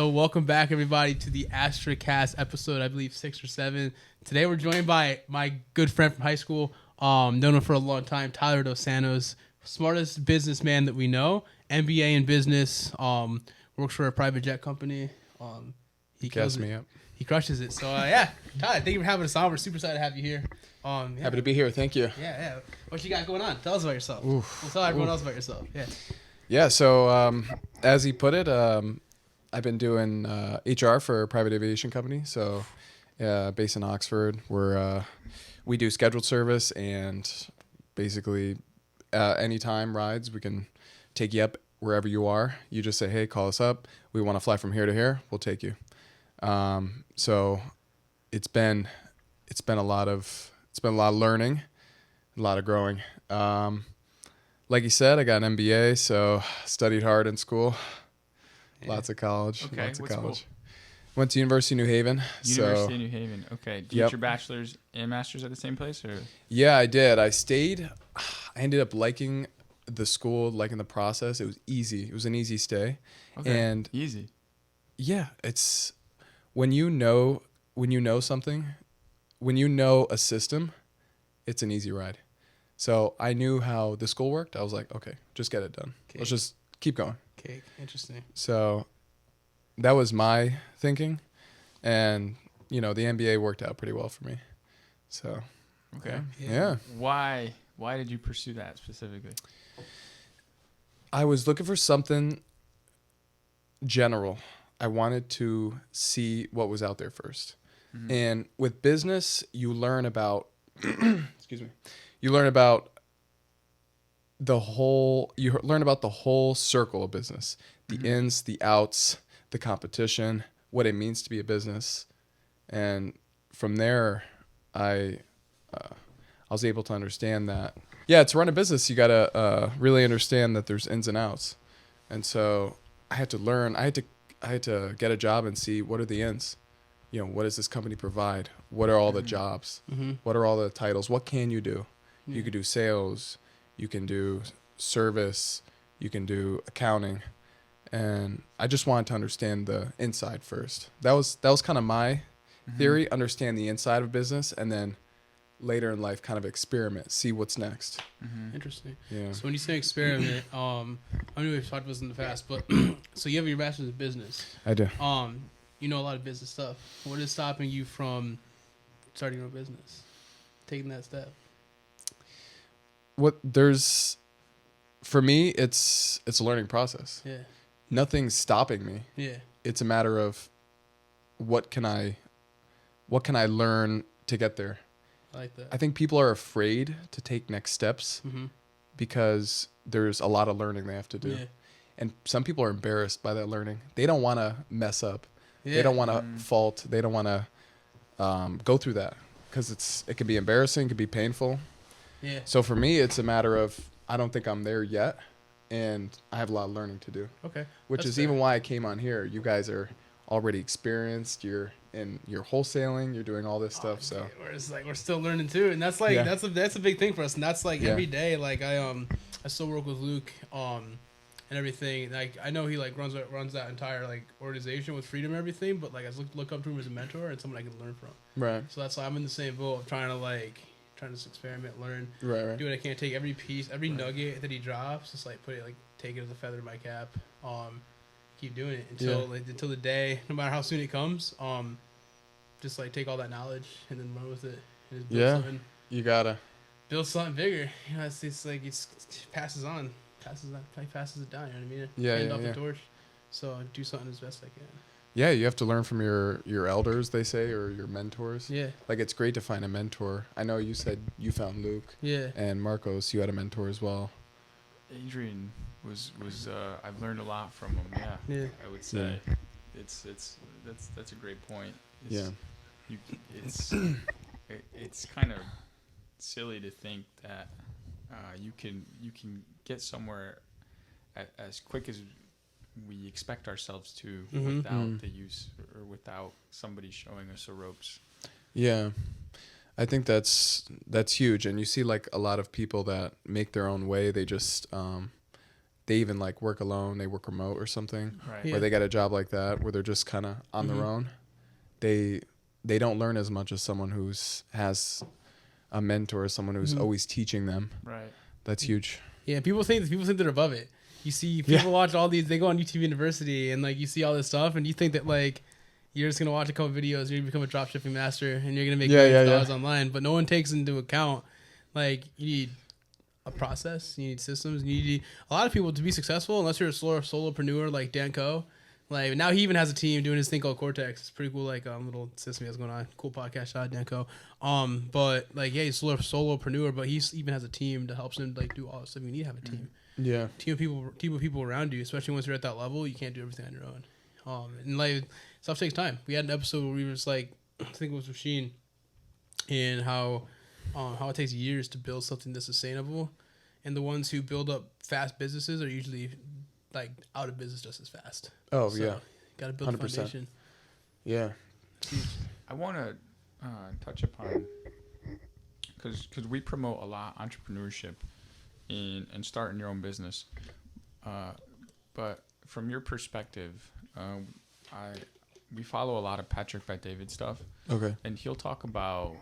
So welcome back, everybody, to the AstraCast episode, I believe 6 or 7. Today we're joined by my good friend from high school, known him for a long time, Tyler Dos Santos, smartest businessman that we know, MBA in business, works for a private jet company. He kills me up. He crushes it. So yeah, Tyler, thank you for having us on. We're super excited to have you here. Happy to be here. Thank you. Yeah. What you got going on? Tell us about yourself. We'll tell everyone else about yourself. Yeah. So as he put it, I've been doing HR for a private aviation company. So based in Oxford, we do scheduled service and basically anytime rides, we can take you up wherever you are. You just say, hey, call us up. We want to fly from here to here. We'll take you. So it's been a lot of learning, a lot of growing. Like you said, I got an MBA, so studied hard in school. Yeah. Lots of college. Okay, Lots of what's college. school? Went to University of New Haven. University of New Haven. Okay. Did you Yep. get your bachelor's and master's at the same place, or? Yeah, I did. I stayed. I ended up liking the school, liking the process. It was easy. It was an easy stay. Okay. And Easy. yeah, it's when you know something, when you know a system, it's an easy ride. So I knew how the school worked. I was like, okay, just get it done. Okay. Let's just keep going. Okay. Interesting. So that was my thinking. And, the MBA worked out pretty well for me. So, Okay. yeah. Why did you pursue that specifically? I was looking for something general. I wanted to see what was out there first. Mm-hmm. And with business, you learn about, excuse me, you learn about the whole circle of business, the Mm-hmm. ins, the outs, the competition, what it means to be a business. And from there, I was able to understand that, to run a business, you got to really understand that there's ins and outs. And so I had to learn, I had to get a job and see what are the ins. What does this company provide? What are all the jobs? Mm-hmm. What are all the titles? What can you do? Yeah. You could do sales, you can do service, you can do accounting. And I just wanted to understand the inside first. That was kind of my theory, understand the inside of business, and then later in life kind of experiment, see what's next. Mm-hmm. Interesting. Yeah. So when you say experiment, I know we've talked about this in the past, but so you have your master's in business. I do. You know a lot of business stuff. What is stopping you from starting your own business, taking that step? For me, it's a learning process. Yeah. Nothing's stopping me. Yeah. It's a matter of what can I learn to get there. I like that. I think people are afraid to take next steps Mm-hmm. because there's a lot of learning they have to do. Yeah. And some people are embarrassed by that learning. They don't want to mess up. Yeah. They don't want to fault. They don't want to go through that because it can be embarrassing, it can be painful. Yeah. So for me, it's a matter of I don't think I'm there yet, and I have a lot of learning to do. Okay. Which That's is fair. even why I came on here. You guys are already experienced. You're wholesaling. You're doing all this stuff. So We're still learning too, and that's like Yeah. that's a big thing for us, and that's like Yeah. every day. Like I still work with Luke and everything. Like I know he like runs that entire like organization with freedom and everything, but like I just look up to him as a mentor and someone I can learn from. right, So that's why I'm in the same boat of trying to just experiment, learn, right. do what I can, take every piece, every nugget that he drops, just like take it as a feather in my cap. Keep doing it until the day, no matter how soon it comes. Just like take all that knowledge and then run with it and just build something. You gotta. Build something bigger. It's like it passes it down. You know what I mean? Yeah, Hand yeah, off yeah. the torch. So do something as best I can. Yeah, you have to learn from your elders, they say, or your mentors. Yeah. Like it's great to find a mentor. I know you said you found Luke. Yeah. And Marcos, you had a mentor as well. Adrian was I've learned a lot from him. Yeah. Yeah. I would say that's a great point. It's kind of silly to think that you can get somewhere as quick as we expect ourselves to without the use or without somebody showing us the ropes. Yeah. I think that's huge. And you see like a lot of people that make their own way. They just they even like work alone, they work remote or something, Right. Yeah. where they get a job like that where they're just kind of on their own. They don't learn as much as someone has a mentor, someone who's always teaching them. Right. That's huge. Yeah, people think they're above it. You see people watch all these, they go on YouTube University and like you see all this stuff and you think that like you're just gonna watch a couple videos, you're gonna become a drop shipping master and you're gonna make millions of dollars online. But no one takes into account like you need a process, you need systems, you need a lot of people to be successful. Unless you're a solopreneur like Dan Coe, like now he even has a team doing his thing called Cortex. It's pretty cool, like little system he has going on. Cool podcast, shout out Dan Coe. But like yeah, he's a solopreneur, but he even has a team that helps him like do all the stuff. You need to have a team. Yeah. Team of people around you, especially once you're at that level, you can't do everything on your own. And like stuff takes time. We had an episode where we were just like, I think it was Machine, and how it takes years to build something that's sustainable, and the ones who build up fast businesses are usually like out of business just as fast. Oh So, yeah. Got to build a 100%. foundation. Yeah. I want to touch upon because we promote a lot entrepreneurship and starting your own business. But from your perspective, we follow a lot of Patrick Bet-David stuff. Okay. And he'll talk about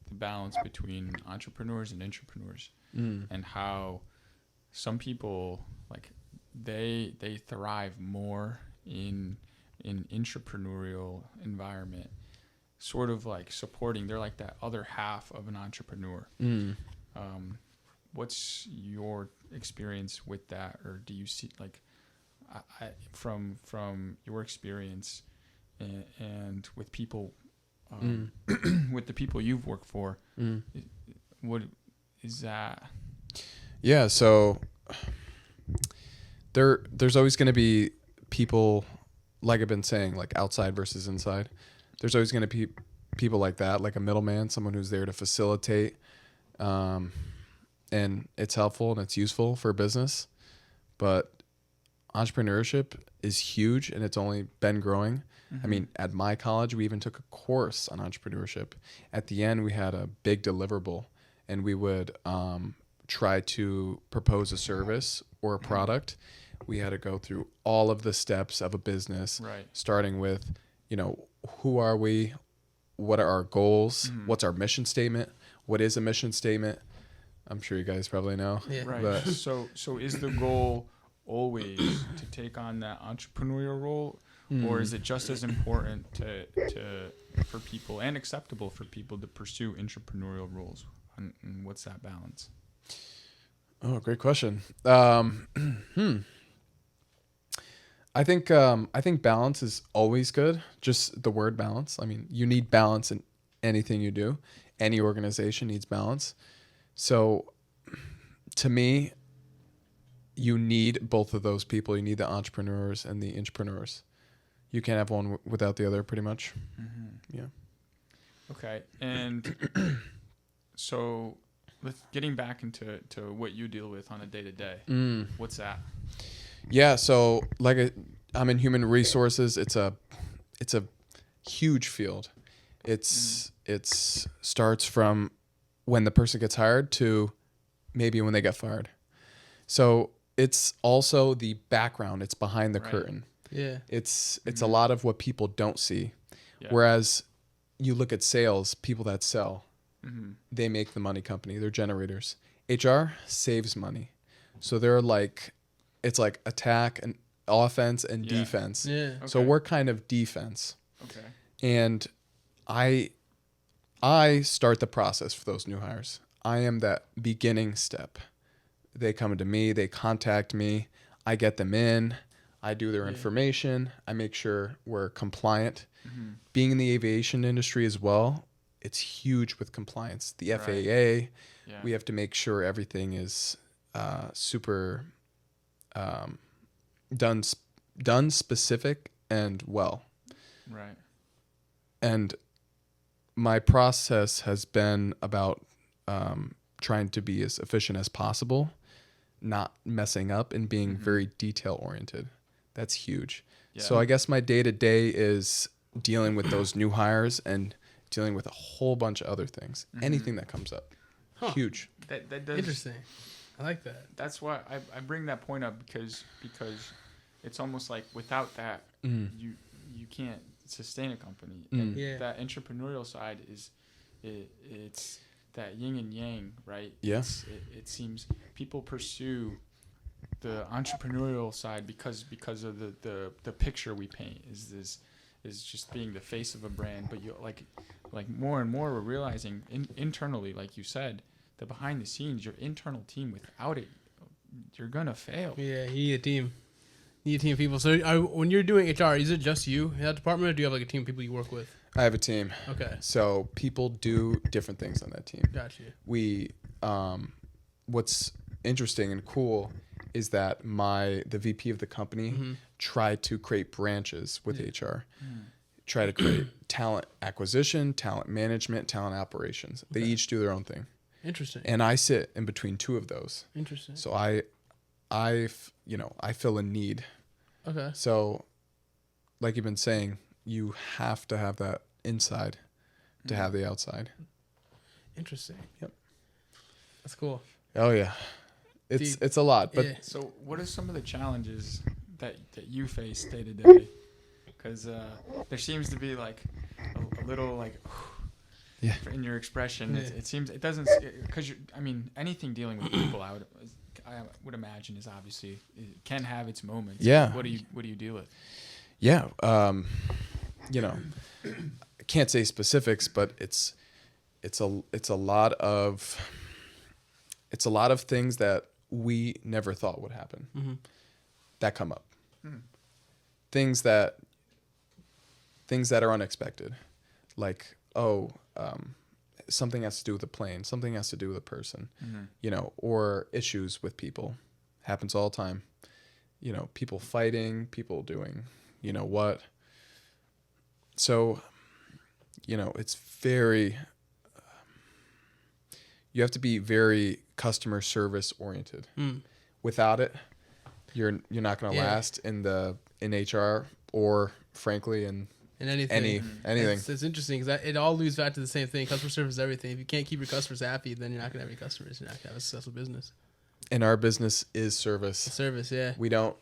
the balance between entrepreneurs and intrapreneurs and how some people like they thrive more in intrapreneurial environment, sort of like supporting. They're like that other half of an entrepreneur. What's your experience with that, or do you see like from your experience and with people with the people you've worked for, what is that? Yeah, so there's always going to be people, like I've been saying, like outside versus inside. There's always going to be people like that, like a middleman, someone who's there to facilitate, and it's helpful and it's useful for business. But entrepreneurship is huge, and it's only been growing. I mean, at my college, we even took a course on entrepreneurship. At the end, we had a big deliverable, and we would try to propose a service or a product. We had to go through all of the steps of a business, Right. starting with, who are we? What are our goals? What's our mission statement? What is a mission statement? I'm sure you guys probably know. Yeah. Right. But So is the goal always to take on that entrepreneurial role, or is it just as important to for people and acceptable for people to pursue entrepreneurial roles? And what's that balance? Oh, great question. I think balance is always good. Just the word balance. I mean, you need balance in anything you do. Any organization needs balance. So to me, you need both of those people. You need the entrepreneurs and the intrapreneurs. You can't have one without the other, pretty much. Yeah. Okay. And so getting back into what you deal with on a day-to-day, what's that? Yeah, so I'm in human resources. It's a huge field. It starts from when the person gets hired to maybe when they get fired. So it's also the background. It's behind the curtain. Yeah. It's a lot of what people don't see. Yeah. Whereas you look at sales, people that sell, they make the money company. They're generators. HR saves money. So they're like, it's like attack and offense and defense. Yeah. So we're kind of defense. Okay. And I start the process for those new hires. I am that beginning step. They come to me, they contact me, I get them in, I do their information, I make sure we're compliant. Being in the aviation industry as well, it's huge with compliance. The FAA, we have to make sure everything is super done specific and well. Right. And my process has been about trying to be as efficient as possible, not messing up, and being very detail oriented. That's huge. Yeah. So I guess my day-to-day is dealing with those new hires and dealing with a whole bunch of other things. Anything that comes up. Huh. Huge. That does. Interesting. I like that. That's why I bring that point up because it's almost like without that you can't sustain a company. And that entrepreneurial side it's that yin and yang, right? Yes. It seems people pursue the entrepreneurial side because of the picture we paint is just being the face of a brand, but you like more and more we're realizing internally, like you said, the behind the scenes, your internal team, without it you're gonna fail. Yeah, you need a team. You need a team of people. So when you're doing HR, is it just you in that department, or do you have like a team of people you work with? I have a team. Okay. So people do different things on that team. Gotcha. We, what's interesting and cool is that the VP of the company tried to create branches with HR, try to create talent acquisition, talent management, talent operations. They each do their own thing. Interesting. And I sit in between two of those. Interesting. So I fill a need. Okay. So like you've been saying, you have to have that inside to have the outside. Interesting. Yep. That's cool. Oh yeah. It's a lot, but So what are some of the challenges that you face day to day? Because there seems to be like a little like in your expression. Yeah. It seems it doesn't because anything dealing with people I would imagine is obviously it can have its moments. Yeah. What do you deal with? Yeah. I can't say specifics, but it's a lot of things that we never thought would happen that come up. Things that are unexpected, like something has to do with a plane, something has to do with a person, or issues with people. Happens all the time. People fighting, people doing, what. So, it's very, you have to be very customer service oriented. Without it, you're not going to last in HR or frankly in anything. Anything. It's interesting because it all leads back to the same thing. Customer service is everything. If you can't keep your customers happy, then you're not going to have any customers. You're not going to have a successful business. And our business is service. Service, yeah. We don't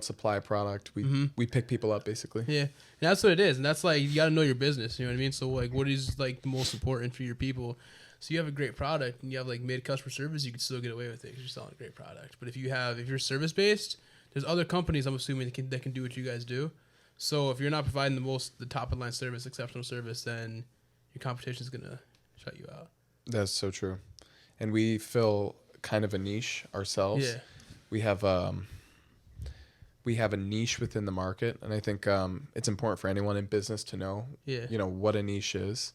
supply a product. We pick people up basically. Yeah. And that's what it is. And that's like, you got to know your business. You know what I mean? So like, what is like the most important for your people? So you have a great product and you have like mid customer service, you can still get away with it because you're selling a great product. But if you're service based, there's other companies I'm assuming that can do what you guys do. So if you're not providing the top of line service, exceptional service, then your competition is gonna shut you out. That's so true. And we fill kind of a niche ourselves. Yeah. We have a niche within the market, and I think it's important for anyone in business to know, what a niche is,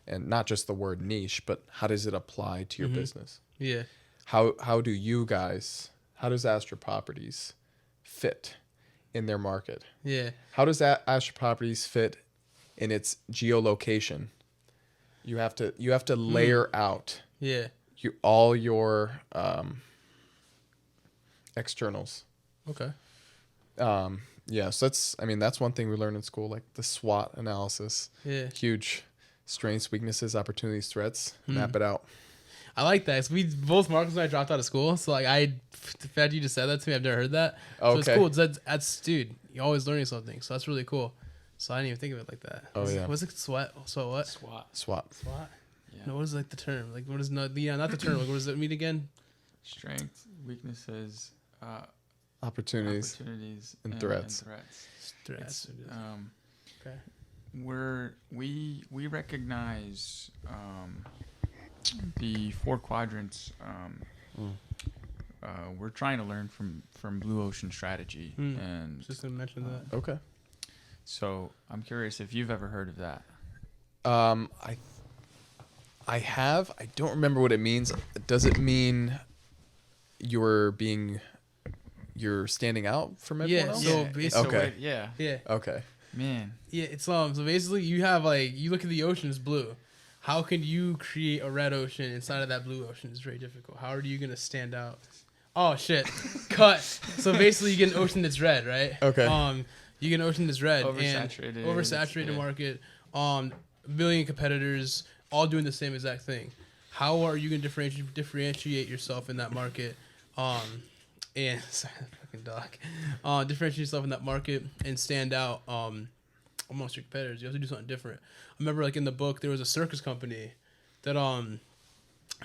and not just the word niche, but how does it apply to your business? Yeah. How does Astra Properties fit in their market? Yeah. How does that Astra Properties fit in its geolocation? You have to layer out all your externals. Okay. So that's one thing we learned in school, like the SWOT analysis. Yeah. Huge. Strengths, weaknesses, opportunities, threats. Map it out. I like that. So both Marcus and I dropped out of school. So like the fact you just said that to me, I've never heard that. So Okay. it's cool. That's dude, you're always learning something. So that's really cool. So I didn't even think of it like that. Was it SWOT? So what? SWOT. SWOT. Yeah. No, what is like the term? Like what is not the the term? Like what does it mean again? Strengths, weaknesses, opportunities and threats. Threats. Okay. We recognize the 4 quadrants. We're trying to learn from Blue Ocean Strategy, and just gonna mention that. Okay. So I'm curious if you've ever heard of that. I have. I don't remember what it means. Does it mean you're standing out from everyone else? So basically, Okay. yeah. Okay. Man. Yeah, it's so basically you have you look at the ocean as blue. How can you create a red ocean inside of that blue ocean? It's very difficult. How are you gonna stand out? Oh shit. Cut. So basically you get an ocean that's red, right? Okay. You get an ocean that's red Oversaturated. Oversaturated market. A billion competitors all doing the same exact thing. how are you going to differentiate yourself in that market? And sorry, fucking dog. Differentiate yourself in that market and stand out amongst your competitors. You have to do something different. I remember, like in the book, there was a circus company that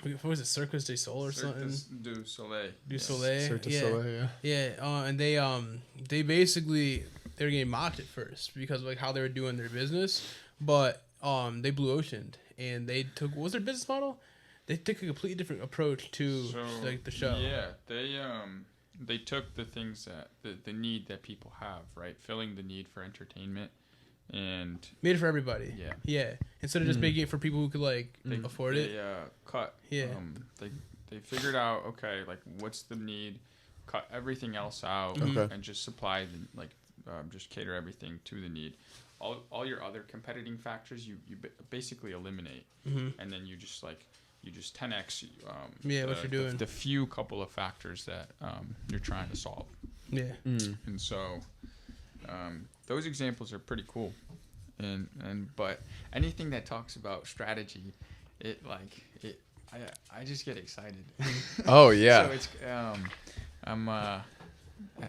what was it, Circus du Soleil or something? Du Soleil. Du Soleil. Cirque du yeah. Soleil, yeah. Yeah, and they basically they were getting mocked at first because of like how they were doing their business, but they blue oceaned and they took, what was their business model? They took a completely different approach to like the show. Yeah, they took the things that the need that people have, right? Filling the need for entertainment, and made it for everybody. Yeah. Yeah. Instead of just making it for people who could like afford it. They cut. Yeah. They figured out, okay, like what's the need, cut everything else out, Okay. and just supply just cater everything to the need. All your other competing factors you basically eliminate, and then you just 10x what you're doing. the few couple of factors that you're trying to solve. Yeah. And so those examples are pretty cool, but anything that talks about strategy, I just get excited. Oh yeah. So it's I'm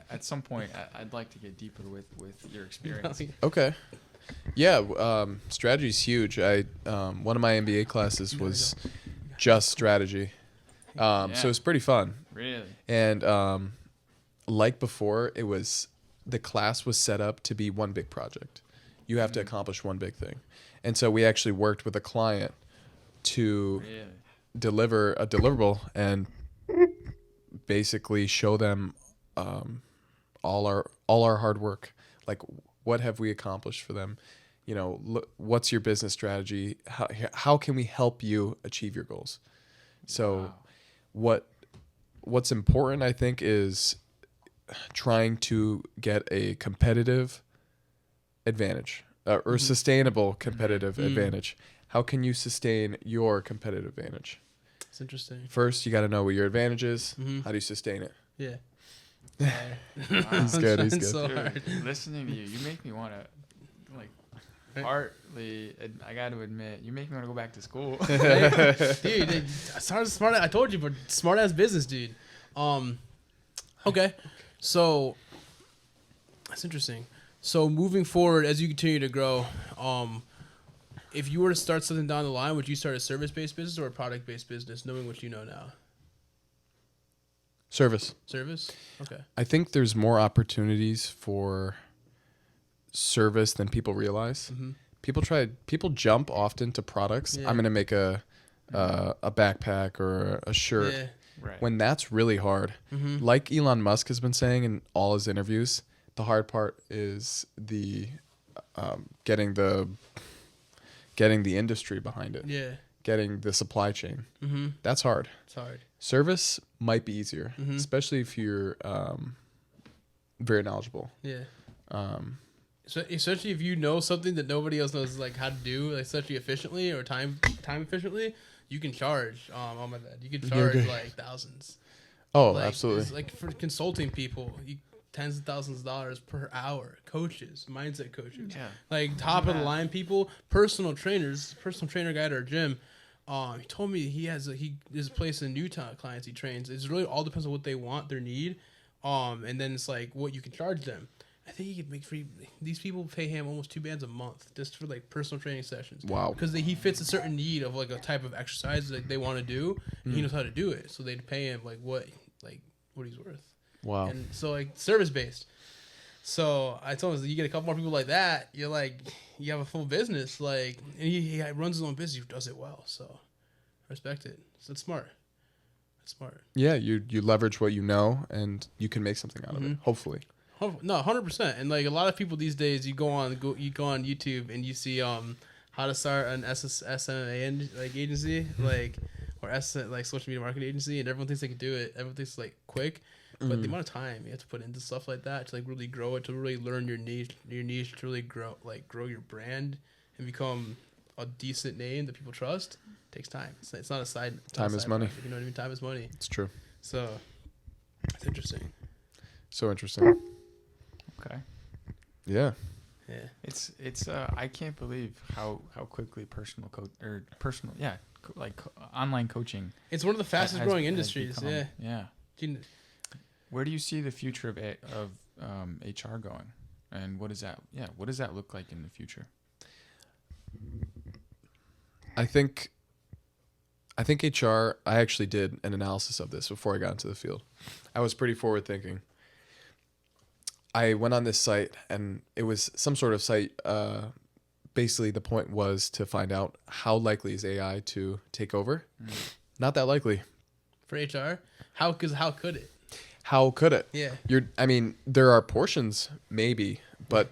at some point I'd like to get deeper with your experience. Okay. Yeah, strategy is huge. One of my MBA classes was just strategy, so it's pretty fun. Really? And like before, the class was set up to be one big project. You have to accomplish one big thing, and so we actually worked with a client to deliver a deliverable and basically show them all our hard work. Like, what have we accomplished for them? You know, what's your business strategy? How can we help you achieve your goals? So what's important, I think, is trying to get a competitive advantage or sustainable competitive advantage. How can you sustain your competitive advantage? It's interesting. First, you got to know what your advantage is. How do you sustain it? Yeah. He's good. He's good. So Dude, hard. listening to you make me want to, like, partly, I got to admit, you make me want to go back to school. Dude, smart. I told you, but smart ass business, dude. Okay, so that's interesting. So moving forward, as you continue to grow, if you were to start something down the line, would you start a service-based business or a product-based business, knowing what you know now? Service. Service? Okay. I think there's more opportunities for service than people realize. People jump often to products. Yeah. I'm going to make a backpack or a shirt. Yeah. Right. When that's really hard. Like Elon Musk has been saying in all his interviews, the hard part is the getting the industry behind it. Yeah. Getting the supply chain. That's hard. It's hard. Service might be easier, especially if you're very knowledgeable. Yeah. So especially if you know something that nobody else knows, like how to do, like especially efficiently or time efficiently, you can charge. Oh my bad, you can charge like thousands. Oh, Like, absolutely. it's like for consulting people, tens of thousands of dollars per hour. Coaches, mindset coaches, like top of the line people, personal trainers. Personal trainer guy at our gym. He told me he has a place in Utah. Clients he trains. It's really all depends on what they want, their need, and then it's like what you can charge them. I think he could make free. These people pay him almost $2,000 a month just for like personal training sessions. Wow. Because he fits a certain need of like a type of exercise that they want to do. And he knows how to do it, so they'd pay him like what he's worth. Wow. And so like service based. So I told him, you get a couple more people like that, you're like, you have a full business. Like, and he runs his own business. He does it well. So I respect it. So it's smart. It's smart. Yeah, you leverage what you know, and you can make something out of it. Hopefully. No, 100%. And like a lot of people these days, you go on YouTube and you see how to start an SMA like agency, like or like social media marketing agency, and everyone thinks they can do it. Everyone thinks it's like quick, but the amount of time you have to put into stuff like that to like really grow it, to really learn your niche, to really grow your brand and become a decent name that people trust takes time. It's not a side. Time is money. Project, you know what I mean? Time is money. It's true. So it's interesting. So interesting. Okay. Yeah. Yeah. It's I can't believe how quickly online coaching. It's one of the fastest growing industries. Become, yeah. Yeah. Where do you see the future of HR going, and what does that look like in the future? I think HR, I actually did an analysis of this before I got into the field. I was pretty forward thinking. I went on this site, and it was some sort of site. Basically, the point was to find out how likely is AI to take over. Not that likely. For HR? How could it? How could it? Yeah. There are portions, maybe, but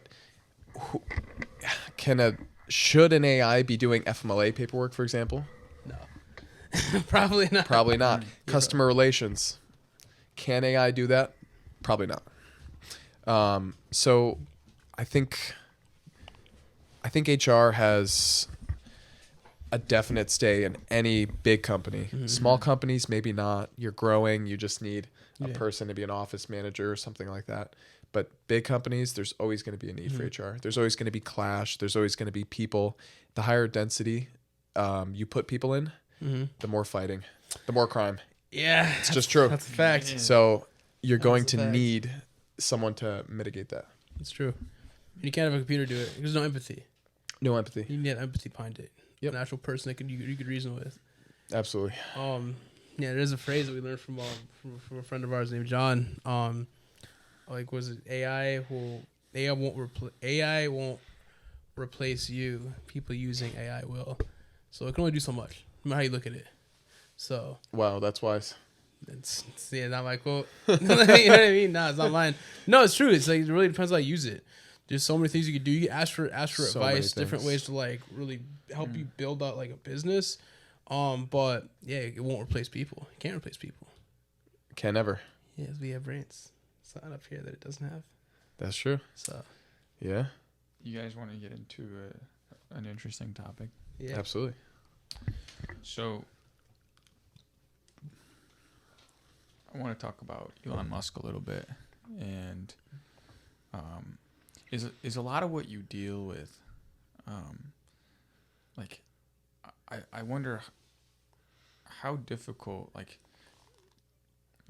should an AI be doing FMLA paperwork, for example? No. Probably not. Probably not. Customer relations. Can AI do that? Probably not. So I think HR has a definite stay in any big company. Mm-hmm. Small companies, maybe not. You're growing. You just need a Yeah. person to be an office manager or something like that. But big companies, there's always going to be a need for HR. There's always going to be clash. There's always going to be people. The higher density you put people in, the more fighting, the more crime. Yeah. It's just true. That's a fact. Yeah. So you're going That's a to fact. need someone to mitigate that. It's true. You can't have a computer do it. There's no empathy. No empathy. You need empathy behind it. Yep. An actual person that you could reason with. Absolutely. Yeah, there's a phrase that we learned from a friend of ours named John. Was it AI won't replace you. People using AI will. So it can only do so much, no matter how you look at it. So Wow, that's wise. it's not my quote. You know what I mean? Nah, it's not mine. No, it's true. It's like it really depends on how you use it. There's so many things you could do. You can ask for So many advice, different things. ways to like really help you build out like a business. But yeah, it won't replace people. It can't replace people. Can never. Yes, we have brains. It's not up here that it doesn't have. That's true. So Yeah, You guys want to get into an interesting topic? yeah, absolutely. So I want to talk about Elon Musk a little bit, and is a lot of what you deal with, like, I wonder how difficult, like,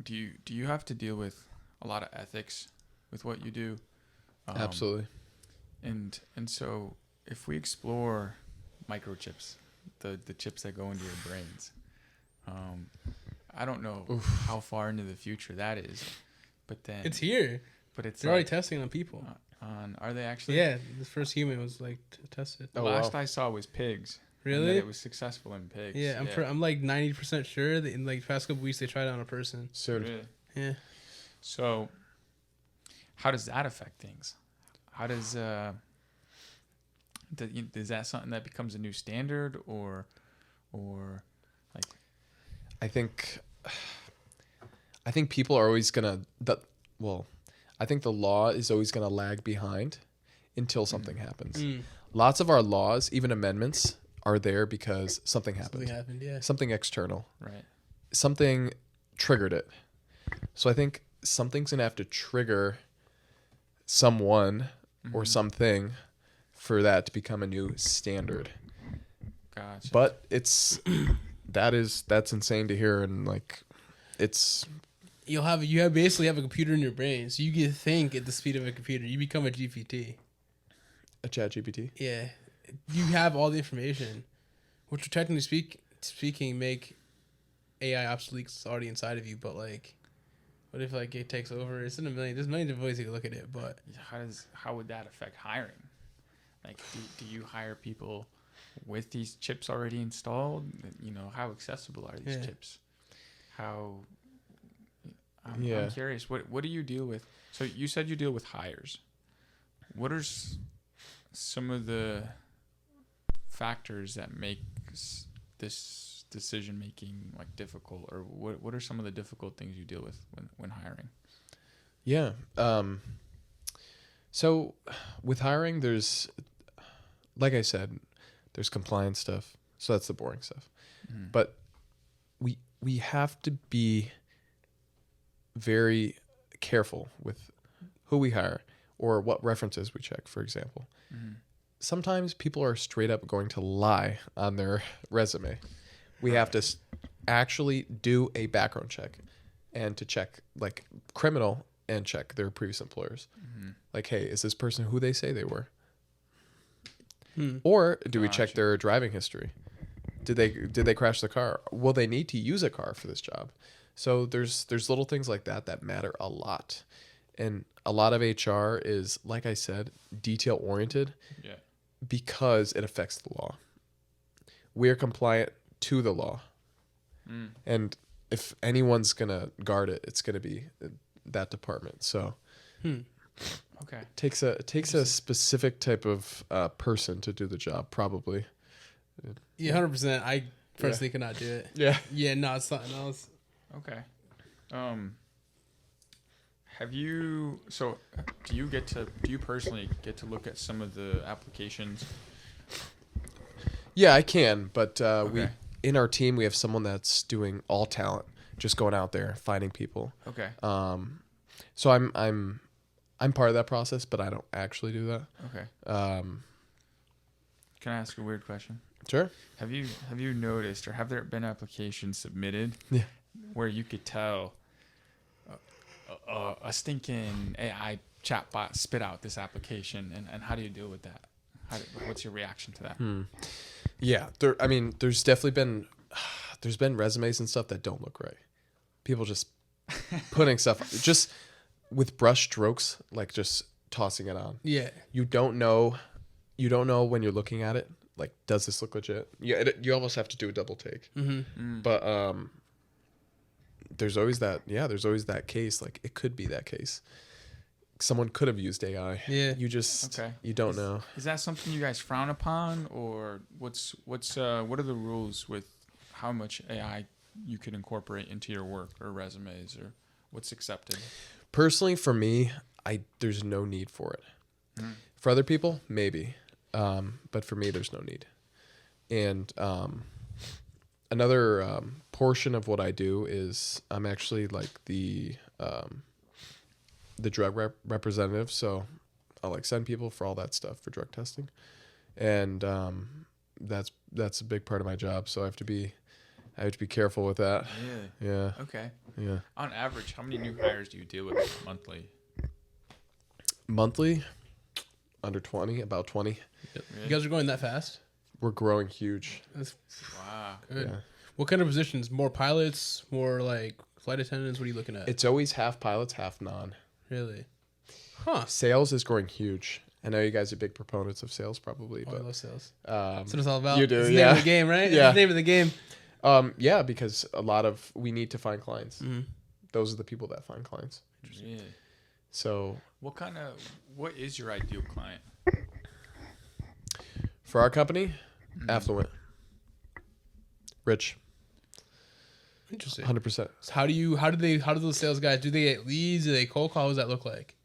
do you have to deal with a lot of ethics with what you do? Absolutely. And so if we explore microchips, the chips that go into your brains, I don't know how far into the future that is, but then it's here. But it's They're already testing on people. Are they actually? Yeah, the first human was like tested. The Oh, last wow. I saw was pigs. And Really? that it was successful in pigs. Yeah, I'm like 90% sure that in like the past couple weeks they tried it on a person. Soon. Really? Yeah. So, how does that affect things? How does is that something that becomes a new standard, or like? I think people are always gonna I think the law is always gonna lag behind until something happens. Lots of our laws, even amendments, are there because something happened. Something happened, yeah. Something external. Right. Something triggered it. So I think something's gonna have to trigger someone or something for that to become a new standard. Gotcha. But that's insane to hear, and like it's You basically have a computer in your brain, so you can think at the speed of a computer. You become a GPT. a chat GPT. Yeah, you have all the information, which would technically speaking make AI obsolete 'cause it's already inside of you. But like, what if like it takes over? There's millions of ways you can look at it, but How would that affect hiring? Like, do you hire people with these chips already installed? You know, how accessible are these chips? I'm curious. What do you deal with? So you said you deal with hires. What are some of the factors that make this decision making like difficult, or what are some of the difficult things you deal with when hiring? Yeah. So with hiring, there's, like I said, there's compliance stuff. So that's the boring stuff. But we have to be very careful with who we hire. or what references we check, for example. Sometimes people are straight up going to lie on their resume. We have to actually do a background check and to check like criminal and check their previous employers. Like, hey, is this person who they say they were? Or do we check their driving history? Did they crash the car? Will they need to use a car for this job? So there's little things like that matter a lot. And a lot of HR is, like I said, detail oriented because it affects the law. We are compliant to the law. And if anyone's going to guard it, it's going to be that department. So Okay. it takes a specific type of person to do the job, probably. Yeah, 100%. I personally cannot do it. Yeah, no, it's something else. Okay. Do you personally get to look at some of the applications? Yeah, I can, but in our team we have someone that's doing all talent, just going out there finding people. Okay. So I'm part of that process, but I don't actually do that. Okay. Can I ask a weird question? Sure. Have you noticed, or have there been applications submitted where you could tell a stinking AI chatbot spit out this application, and how do you deal with that? What's your reaction to that? Yeah, there's definitely been resumes and stuff that don't look right. People just putting stuff just with brush strokes, like just tossing it on. Yeah. You don't know when you're looking at it. Like, does this look legit? Yeah, you almost have to do a double take. But there's always that case. Like, it could be that case. Someone could have used AI. Yeah. You don't know. Is that something you guys frown upon, or what are the rules with how much AI you can incorporate into your work or resumes, or what's accepted? Personally, for me, there's no need for it. For other people, maybe. But for me, there's no need. And another portion of what I do is I'm actually like the drug representative. So I like send people for all that stuff for drug testing, and that's a big part of my job. So I have to be careful with that. Really? Yeah. Okay. Yeah. On average, how many new hires do you deal with monthly? Monthly, under 20, about 20. Yep. Really? You guys are going that fast? We're growing huge. Wow. Good. Yeah. What kind of positions? More pilots? More like flight attendants? What are you looking at? It's always half pilots, half non. Really? Huh. Sales is growing huge. I know you guys are big proponents of sales, probably. I But love sales. That's what it's all about. You do, it's the yeah. name of the game, right? Yeah. It's the name of the game. Yeah, because we need to find clients. Those are the people that find clients. Really? So what is your ideal client? for our company, affluent, rich, Interesting. 100%. So how do those sales guys, do they get leads? Do they cold call? What does that look like?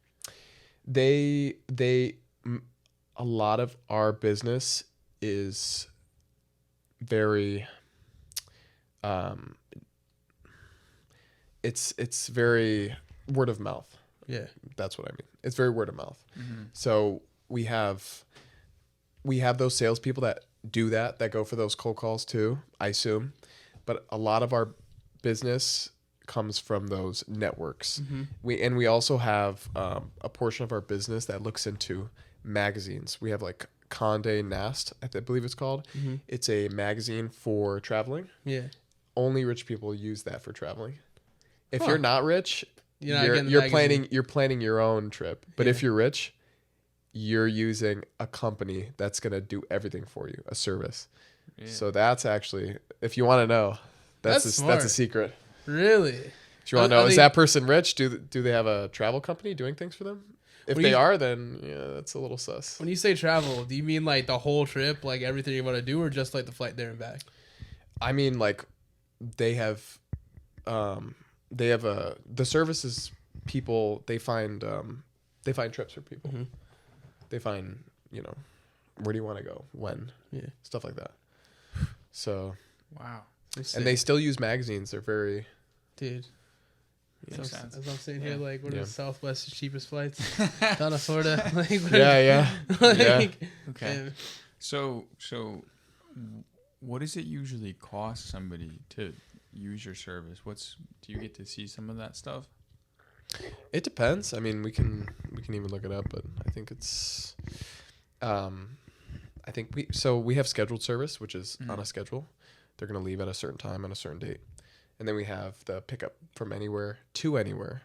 A lot of our business is very, it's very word of mouth. Yeah. That's what I mean. It's very word of mouth. So we have those salespeople that do that go for those cold calls too, I assume. But a lot of our business comes from those networks. We also have a portion of our business that looks into magazines. We have like Condé Nast, I believe it's called. It's a magazine for traveling. Yeah. Only rich people use that for traveling. If you're not rich, You're you're planning your own trip. But if you're rich, you're using a company that's going to do everything for you, a service. Yeah. So that's actually, if you want to know, that's a secret. Really? If you want to know, is that person rich? Do they have a travel company doing things for them? If they are, then yeah, that's a little sus. When you say travel, do you mean like the whole trip, like everything you want to do, or just like the flight there and back? I mean, like they have the services people. They find trips for people. They find, where do you want to go, when, stuff like that. So wow, and they still use magazines. They're very, dude. Makes sense. As I'm sitting here, Yeah. like, what are Yeah. the Southwest's cheapest flights down to Florida? Like, what Yeah. like, Okay. yeah. So what does it usually cost somebody to use your service? Do you get to see some of that stuff? It depends. I mean, we can even look it up, but I think it's I think we have scheduled service, which is on a schedule. They're going to leave at a certain time on a certain date. And then we have the pickup from anywhere to anywhere.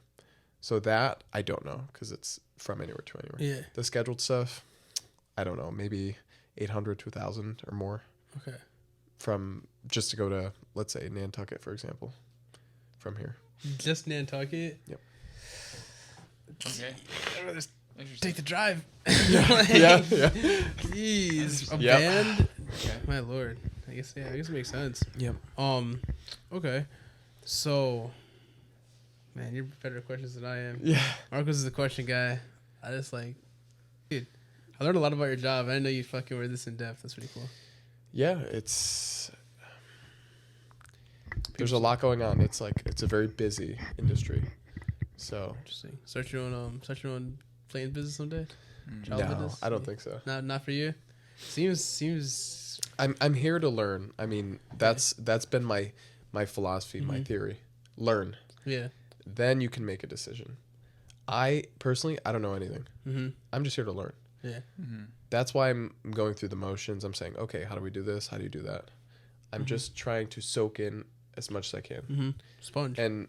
So that I don't know, because it's from anywhere to anywhere. Yeah. The scheduled stuff, I don't know, maybe 800 to 1,000 or more. Okay. From just to go to, let's say, Nantucket, for example, from here. Just Nantucket? Yep. Okay. I'd rather Interesting. take the drive. Yeah. Jeez. A Yep. band? Okay. My lord. I guess it makes sense. Yep. Okay. So, man, you're better at questions than I am. Yeah. Marcos is the question guy. I just dude, I learned a lot about your job. I didn't know you fucking were this in depth. That's pretty cool. Yeah, there's a lot going on. It's a very busy industry. So Interesting. Start your own plane business someday. Mm. Travel no, business? I don't think so. Not for you. Seems. I'm here to learn. I mean, that's been my philosophy, my theory. Learn. Yeah. Then you can make a decision. I personally, I don't know anything. Mm-hmm. I'm just here to learn. Yeah. Mm-hmm. That's why I'm going through the motions. I'm saying, okay, how do we do this? How do you do that? I'm just trying to soak in as much as I can. Mm-hmm. Sponge. And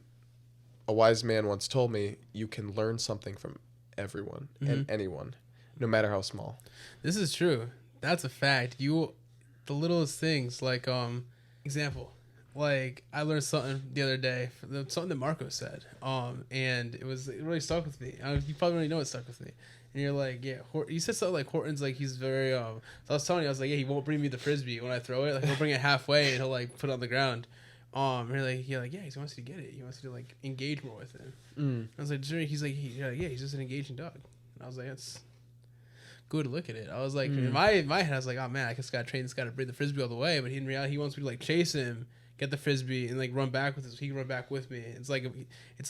a wise man once told me, you can learn something from everyone and anyone, no matter how small. This is true. That's a fact. The littlest things, like example, like I learned something the other day, something that Marco said, and it really stuck with me. You probably already know it stuck with me. And you're like, yeah, you said something like Horton's like he's very So I was telling you, I was like, yeah, he won't bring me the frisbee when I throw it. Like he'll bring it halfway and he'll like put it on the ground. And you're like, yeah, he wants you to get it. He wants you to like engage more with him. I was like, he's like, yeah, he's just an engaging dog. And I was like, that's good to look at it. I was like, in my head, I was like, oh man, I just got to train this guy to bring the frisbee all the way. But in reality, he wants me to like chase him, get the frisbee, and like run back with us. He can run back with me. It's like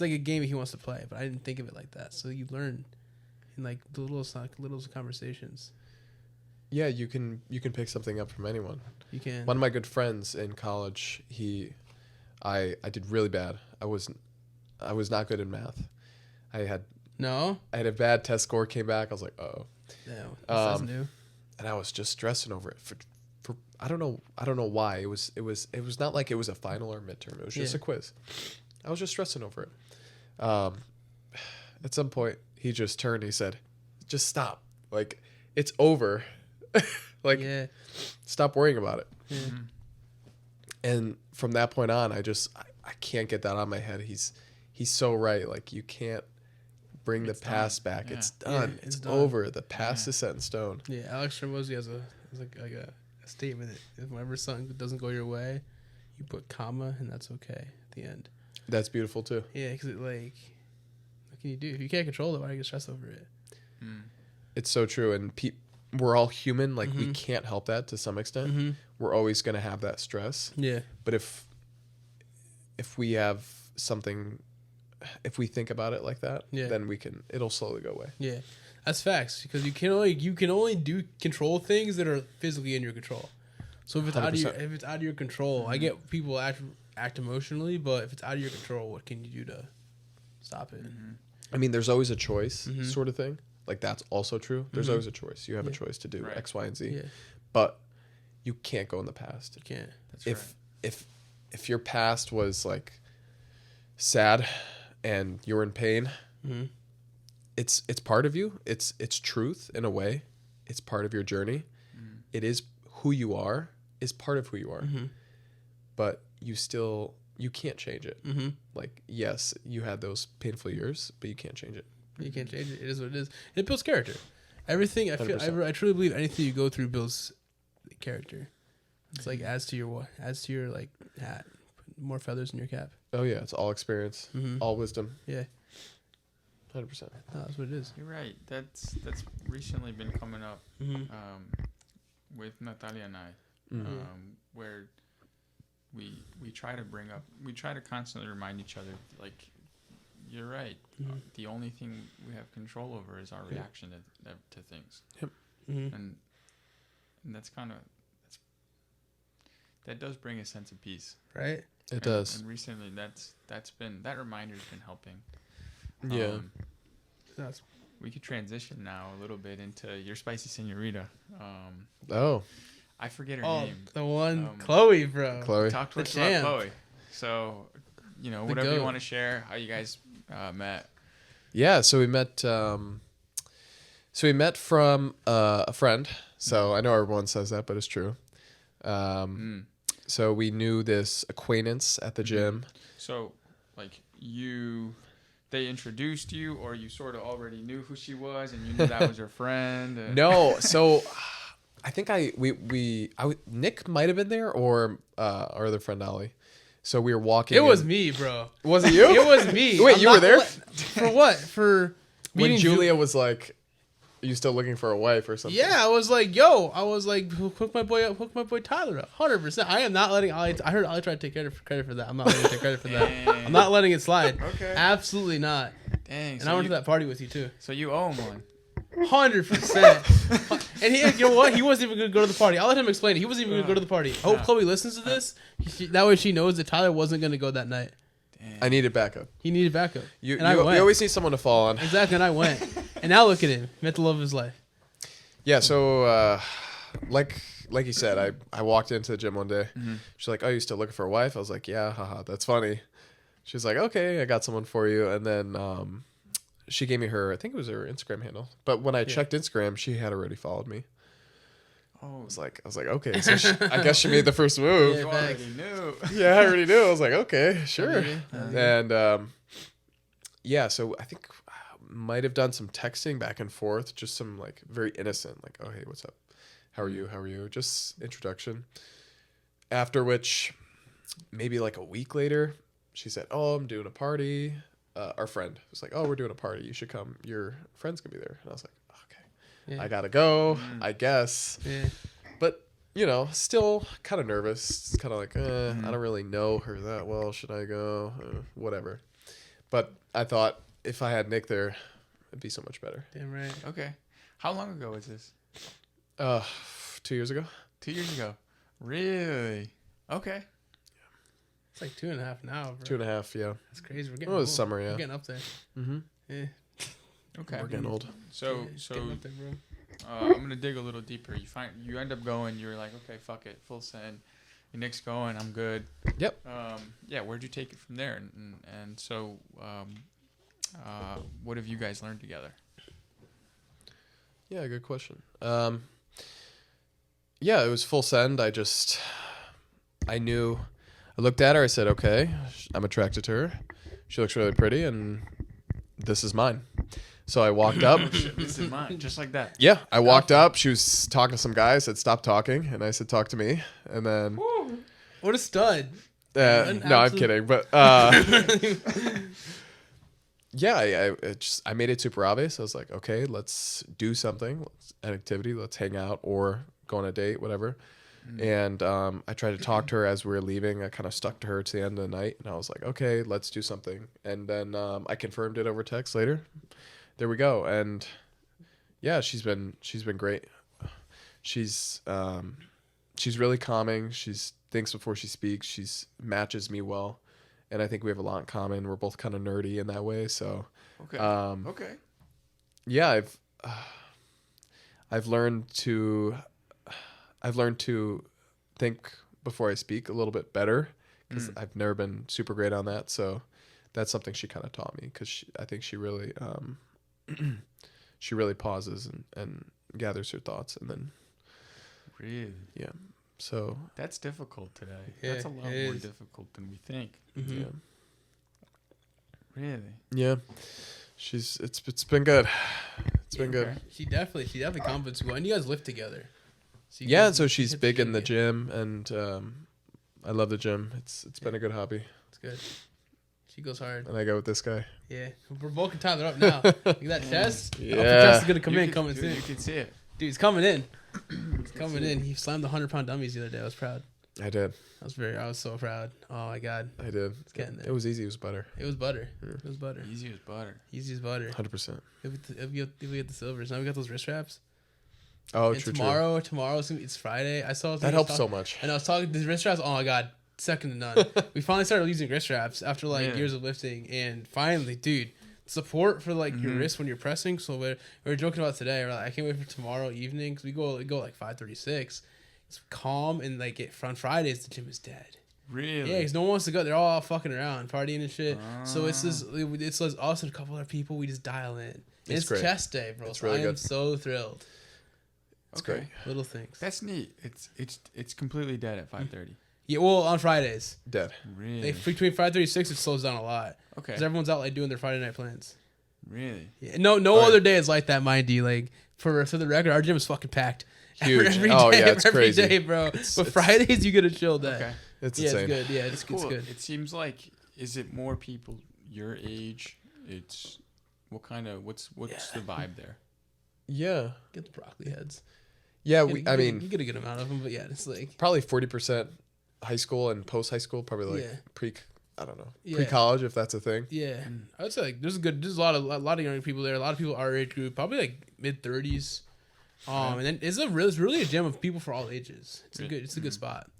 a game he wants to play. But I didn't think of it like that. So you learn in like the little conversations. Yeah, you can pick something up from anyone. You can. One of my good friends in college, I did really bad. I was not good in math. I had a bad test score, came back. I was like, oh. Yeah, that's new. And I was just stressing over it for I don't know why. It was not like it was a final or midterm. It was just a quiz. I was just stressing over it. At some point he just turned, he said, just stop. Like, it's over. Like, stop worrying about it. Yeah. And from that point on, I can't get that out of my head. He's so right. Like, you can't bring the past back. Yeah. It's done. It's It's done. over. The past is set in stone. Yeah, Alex Ramosi has a statement that if whenever something doesn't go your way, you put comma and that's okay at the end. That's beautiful too. Yeah, because what can you do? If you can't control it, why do you get stressed over it? It's so true. And we're all human. Like, we can't help that to some extent. We're always going to have that stress. Yeah. But if we have something, if we think about it like that, then it'll slowly go away. Yeah, that's facts, because you can only control things that are physically in your control. So if it's out of your control, I get people act emotionally, but if it's out of your control, what can you do to stop it? I mean, there's always a choice sort of thing. Like, that's also true. There's always a choice. You have a choice to do X, Y, and Z. Yeah. But you can't go in the past. You can't. That's If your past was like sad and you're in pain, it's part of you. It's truth in a way. It's part of your journey. It is who you are. Is part of who you are. But you can't change it. Like, yes, you had those painful years, but you can't change it. You can't change it. It is what it is. It builds character. Everything. I 100%. I truly believe anything you go through builds character. It's like adds to your like hat, more feathers in your cap. Oh yeah, it's all experience, all wisdom. Yeah, 100%. no, that's what it is. You're right. That's recently been coming up with Natalia and I, where we try to constantly remind each other, like, you're right. The only thing we have control over is our reaction to things. Yep. And that's kind of that does bring a sense of peace. Right. It does. And recently, that reminder's been helping. Yeah. That's We could transition now a little bit into your spicy señorita. Oh, I forget her name. the one Chloe, bro. Chloe. Talk to The us about champ. Chloe. So, whatever goat. you want to share, how you guys met. Yeah, so we met. From a friend. So I know everyone says that, but it's true. So we knew this acquaintance at the gym. So, like they introduced you, or you sort of already knew who she was, and you knew that was her friend. No, so I think Nick might have been there, or our other friend Ollie. So we were walking. It was me, bro. Was it you? It was me. Wait, I'm you were not- there? For what? For When meeting Julia was like, "Are you still looking for a wife or something?" Yeah, I was like, hook my boy Tyler up, 100%. I am not letting Ollie. I heard Ollie try to take credit for that. I'm not letting him take credit for that. Dang. I'm not letting it slide. Okay. Absolutely not. Dang. And I went to that party with you too. So you owe him one. 100%. And you know what? He wasn't even gonna go to the party. I'll let him explain it. He wasn't even gonna go to the party. I hope Chloe listens to this. That way she knows that Tyler wasn't gonna go that night. Dang. I needed backup. He needed backup. You I went. always need someone to fall on. Exactly, and I went. And now look at him. Met the love of his life. Yeah, so like you said, I walked into the gym one day. Mm-hmm. She's like, "Oh, you still looking for a wife?" I was like, "Yeah, haha, that's funny." She's like, "Okay, I got someone for you." And then she gave me I think it was her Instagram handle. But when I checked Instagram, she had already followed me. Oh, I was like, okay, so I guess she made the first move. Yeah. you already knew. Yeah, I already knew. I was like, okay, sure. Yeah. And yeah, so I think might have done some texting back and forth, just some like very innocent, like, "Oh, hey, what's up? How are you? How are you?" Just introduction. After which, maybe like a week later, she said, "Oh, I'm doing a party." Our friend was like, "Oh, we're doing a party. You should come. Your friend's gonna be there." And I was like, "Okay, Yeah. I gotta go, I guess." Yeah. But still kind of nervous. It's kind of like, I don't really know her that well. Should I go? Whatever. But I thought if I had Nick there, it'd be so much better. Damn right. Okay. How long ago was this? 2 years ago. 2 years ago. Really? Okay. It's like 2.5 now, bro. 2.5, yeah. That's crazy. We're It getting was old. summer, yeah. We're getting up there. Mm-hmm. Yeah. Okay. We're getting old. So Getting up there, bro. I'm gonna dig a little deeper. You end up going. You're like, okay, fuck it, full send. Your Nick's going. I'm good. Yep. Yeah. Where'd you take it from there? And so, what have you guys learned together? Yeah, good question. Yeah, it was full send. I looked at her. I said, okay, I'm attracted to her. She looks really pretty, and this is mine. So I walked up. This is mine, just like that. Yeah, I walked up. She was talking to some guy. I said, "Stop talking," and I said, "Talk to me." And then, What a stud. no, I'm kidding. But yeah, I made it super obvious. I was like, "Okay, let's do something, an activity. Let's hang out or go on a date, whatever." And I tried to talk to her as we were leaving. I kind of stuck to her to the end of the night, and I was like, "Okay, let's do something." And then I confirmed it over text later. There we go. And yeah, she's been great. She's really calming. She's thinks before she speaks. She's matches me well, and I think we have a lot in common. We're both kind of nerdy in that way. So Okay. Okay. yeah, I've learned to think before I speak a little bit better, because I've never been super great on that. So that's something she kind of taught me, because I think she really she really pauses and gathers her thoughts, and then Really? yeah. So That's difficult today. Yeah, That's a lot it more is. difficult than we think. Mhm. yeah, Really? yeah. It's been good. It's been good. Okay. She definitely compliments you. And you guys live together. So you Yeah, guys- and so she's hit big in the gym. gym, and I love the gym. It's been a good hobby, It's good. She goes hard. and I go with this guy. Yeah. We're bulking Tyler up now. Look at that chest. Yeah. Upper chest is going to come You in, could- coming dude, soon. You can see it. Dude, he's coming in. He's coming in. He slammed the 100-pound dummies the other day. I was proud. did. I was so proud. Oh my god. I did. It's getting there. It was easy. It was butter. It was butter. It was butter. Easy as butter. Easy as butter. 100%. If we get the silvers. Now we got those wrist wraps. Oh, And true. tomorrow's it's Friday. I saw That helps so much. And I was talking the wrist wraps. Oh my god, second to none. We finally started using wrist wraps after like years of lifting, and finally, dude, support for like your wrist when you're pressing. So we were joking about today. We're like, I can't wait for tomorrow evening because we go like 5:36. It's calm and like on Fridays the gym is dead. Really? Yeah, because no one wants to go. They're all fucking around, partying and shit. So it's us and a couple other people. We just dial in. It's great. chest day, bro. It's So really I am good. so thrilled. It's Okay. great. Little things. That's neat. It's completely dead at 5:30. Yeah, well, on Fridays. Dead. Really? Between 5:36, it slows down a lot. Okay. Because everyone's out like doing their Friday night plans. Really? Yeah. No Oh, other yeah. day is like that, mind you. Like for the record, our gym is fucking packed. Huge. Every Oh, day, yeah, it's every crazy. day, bro. But Fridays, you get a chill day. Okay. It's Yeah, insane. it's good. Yeah, it's Cool. good. It seems like, is it more people your age? It's what's the vibe there? Yeah. Get the broccoli heads. Yeah. You get a good amount of them, but yeah, it's like Probably 40% high school and post high school. Probably like Yeah. I don't know, Yeah. pre-college if that's a thing. yeah. I would say like there's a lot of young people there. A lot of people our age group, probably like mid-30s. And then it's really a gym of people for all ages. It's a good spot.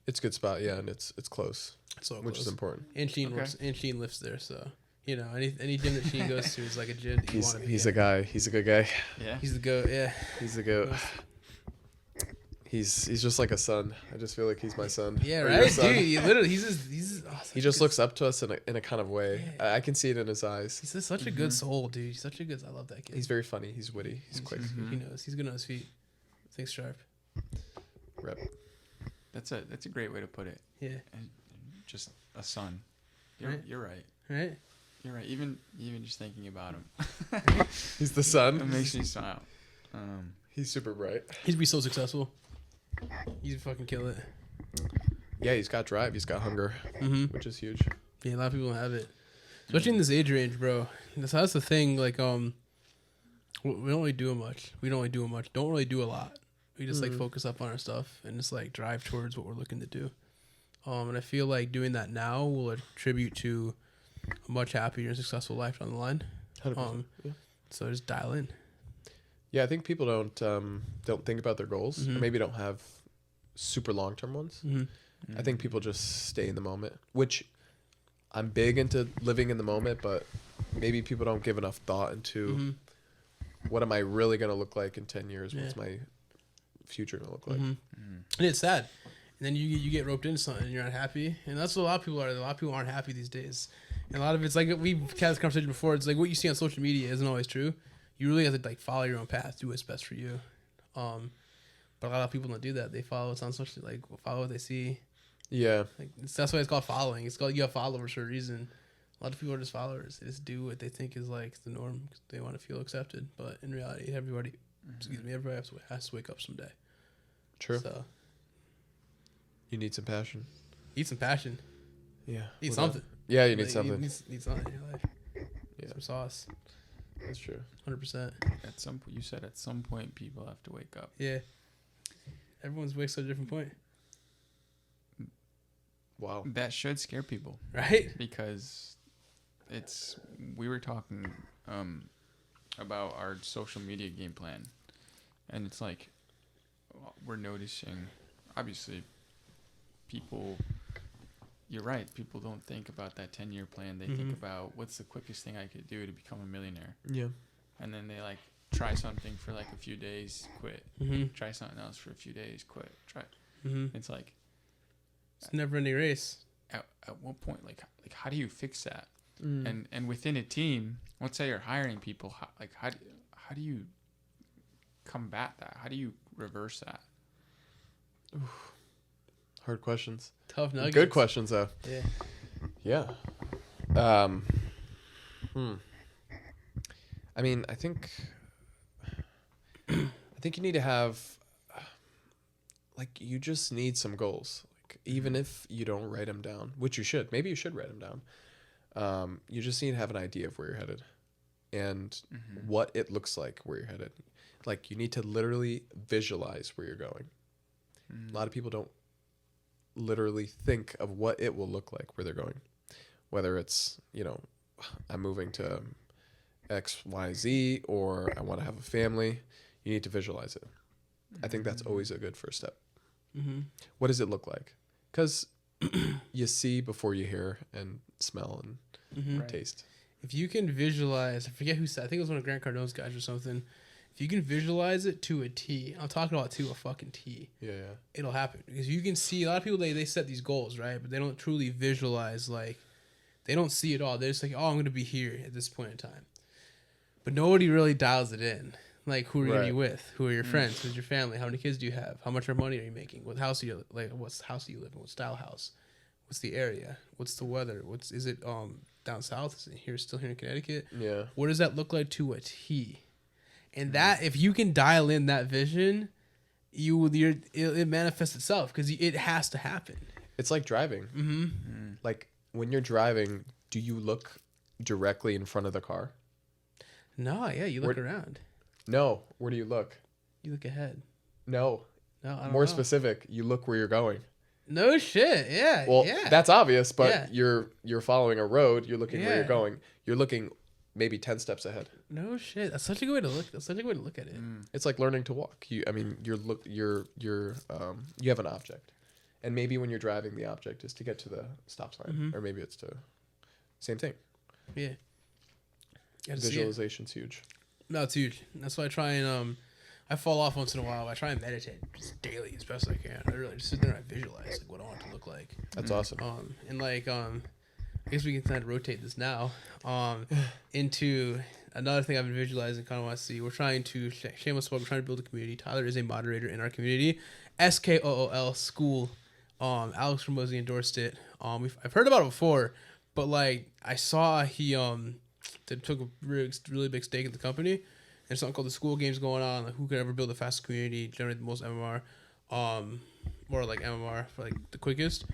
It's a good spot. Yeah, and it's close, So which is close. important. And Sheen Okay. works, and Sheen lifts there, so you know any gym that Sheen goes to is like a gym that you want to be. He's in. a guy. He's a good guy. Yeah. He's the goat. Yeah. He's a goat. He's just like a son. I just feel like he's my son. Yeah. Or your Right, son. dude. He just looks up to us in a kind of way. Yeah. I can see it in his eyes. He's just such a good soul, dude. He's such a good. I love that kid. He's very funny. He's witty. He's quick. He knows. He's good on his feet. Thinks sharp. Rep. That's a great way to put it. Yeah. And just a son. You're Right. you're right. Right. You're right. Even just thinking about him, He's the it son. makes me smile. He's super bright. He'd be so successful. He'd fucking kill it. Yeah, he's got drive. He's got hunger, Mm-hmm. which is huge. Yeah, a lot of people don't have it, especially in this age range, bro. That's the thing. Like, we don't really do much. We don't really do much. Don't really do a lot. We just like focus up on our stuff and just like drive towards what we're looking to do. And I feel like doing that now will attribute to a much happier and successful life down the line. 100%. Yeah. So just dial in. Yeah, I think people don't think about their goals, or maybe don't have super long term ones. I think people just stay in the moment, which I'm big into living in the moment, but maybe people don't give enough thought into what am I really going to look like in 10 years? What's my future going to look like? And it's sad. And then you get roped into something and you're not happy. And that's what a lot of people are. A lot of people aren't happy these days. And a lot of it's like, we've had this conversation before. It's like what you see on social media isn't always true. You really have to like follow your own path, do what's best for you. But a lot of people don't do that. They follow what's on social, like follow what they see. Yeah. Like that's why it's called following. It's called, you have followers for a reason. A lot of people are just followers. They just do what they think is like the norm because they want to feel accepted. But in reality, everybody has to wake up someday. True. So You need some passion. eat some passion. Yeah. Eat Without- something. Yeah, you need Like, something. Need something in your life. Yeah. Some sauce. That's true. 100%. At some point, you said at some point people have to wake up. Yeah. Everyone's wakes at a different point, Wow. That should scare people right? because we were talking about our social media game plan, and it's like we're noticing obviously people, you're right, people don't think about that 10-year plan. They think about what's the quickest thing I could do to become a millionaire, Yeah. and then they like try something for like a few days, quit, try something else for a few days, quit, try. It's like It's a never-ending race. at what point, like how do you fix that? And within a team, let's say you're hiring people, how do you combat that? How do you reverse that? Hard questions. Tough nuggets. Good questions though. Yeah. Yeah. I mean, I think you need to have, like, you just need some goals. Like, even if you don't write them down, which you should, maybe you should write them down. You just need to have an idea of where you're headed and what it looks like where you're headed. Like, you need to literally visualize where you're going. A lot of people don't literally think of what it will look like where they're going. Whether it's, I'm moving to XYZ or I want to have a family, you need to visualize it. I think that's always a good first step. Mm-hmm. What does it look like? Because you see before you hear and smell and Mm-hmm. taste. If you can visualize, I forget who said, I think it was one of Grant Cardone's guys or something. If you can visualize it to a T, I'm talking about to a fucking T. Yeah. It'll happen because you can see a lot of people. They set these goals, right? But they don't truly visualize. Like, they don't see it all. They're just like, oh, I'm going to be here at this point in time. But nobody really dials it in. Like, who are you going to be with? Who are your friends? Who's your family? How many kids do you have? How much money are you making? What house are you like? What house do you live in? What style house? What's the area? What's the weather? Is it down south? Is it still here in Connecticut? Yeah. What does that look like to a T? And that, if you can dial in that vision, it manifests itself because it has to happen. It's like driving. Mm-hmm. Like when you're driving, do you look directly in front of the car? No, yeah, you look around. No. Where do you look? You look ahead. No. No, I don't More know. specific, you look where you're going. No shit. Yeah. Well, yeah. that's obvious, but Yeah. you're following a road. You're looking where Yeah. you're going. You're looking maybe 10 steps ahead. No shit. That's such a good way to look. That's such a good way to look at it. It's like learning to walk. You have an object, and maybe when you're driving, the object is to get to the stop sign, or maybe it's to same thing. Yeah. You have to see it. Visualization's huge. No, it's huge. That's why I try and I fall off once in a while. But I try and meditate just daily as best I can. I really just sit there and I visualize like what I want it to look like. That's awesome. And like I guess we can kind of rotate this now into another thing I've been visualizing. Kind of want to see. We're trying to shameless plug. We're trying to build a community. Tyler is a moderator in our community. SKOOL School. Alex Ramosi endorsed it. I've heard about it before, but like I saw he took a really big stake in the company. There's something called the school games going on. Like who could ever build the fastest community, generate the most MMR, or like MMR for like the quickest.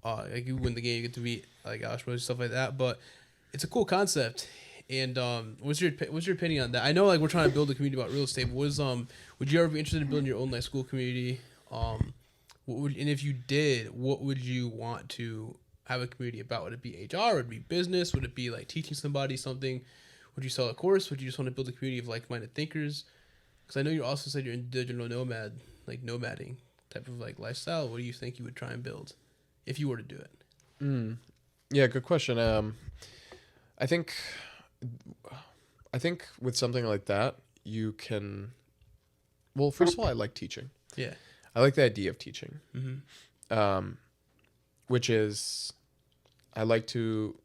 Like you win the game, you get to meet like Alex Rose, stuff like that. But it's a cool concept. And what's your opinion on that? I know like we're trying to build a community about real estate. But would you ever be interested in building your own like school community? And if you did, what would you want to have a community about? Would it be HR? Would it be business? Would it be like teaching somebody something? Would you sell a course? Would you just want to build a community of like-minded thinkers? Because I know you also said you're in digital nomad, like nomading type of like lifestyle. What do you think you would try and build if you were to do it? Yeah, good question. I think with something like that, you can. Well, first of all, I like teaching. Yeah. I like the idea of teaching, Mm-hmm. Which is, I like to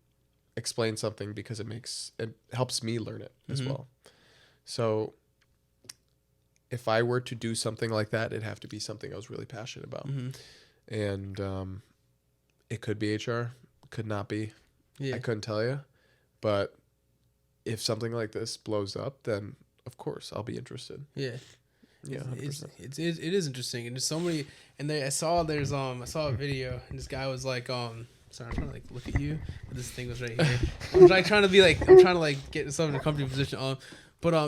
explain something because it helps me learn it as well. So, if I were to do something like that, it'd have to be something I was really passionate about, and it could be HR, could not be. Yeah. I couldn't tell you, but if something like this blows up, then of course I'll be interested. Yeah. Yeah, 100%. It is interesting, and there's so many. And I saw a video, and this guy was like, sorry, I'm trying to like look at you, but this thing was right here. I'm trying to get myself in a comfortable position. No,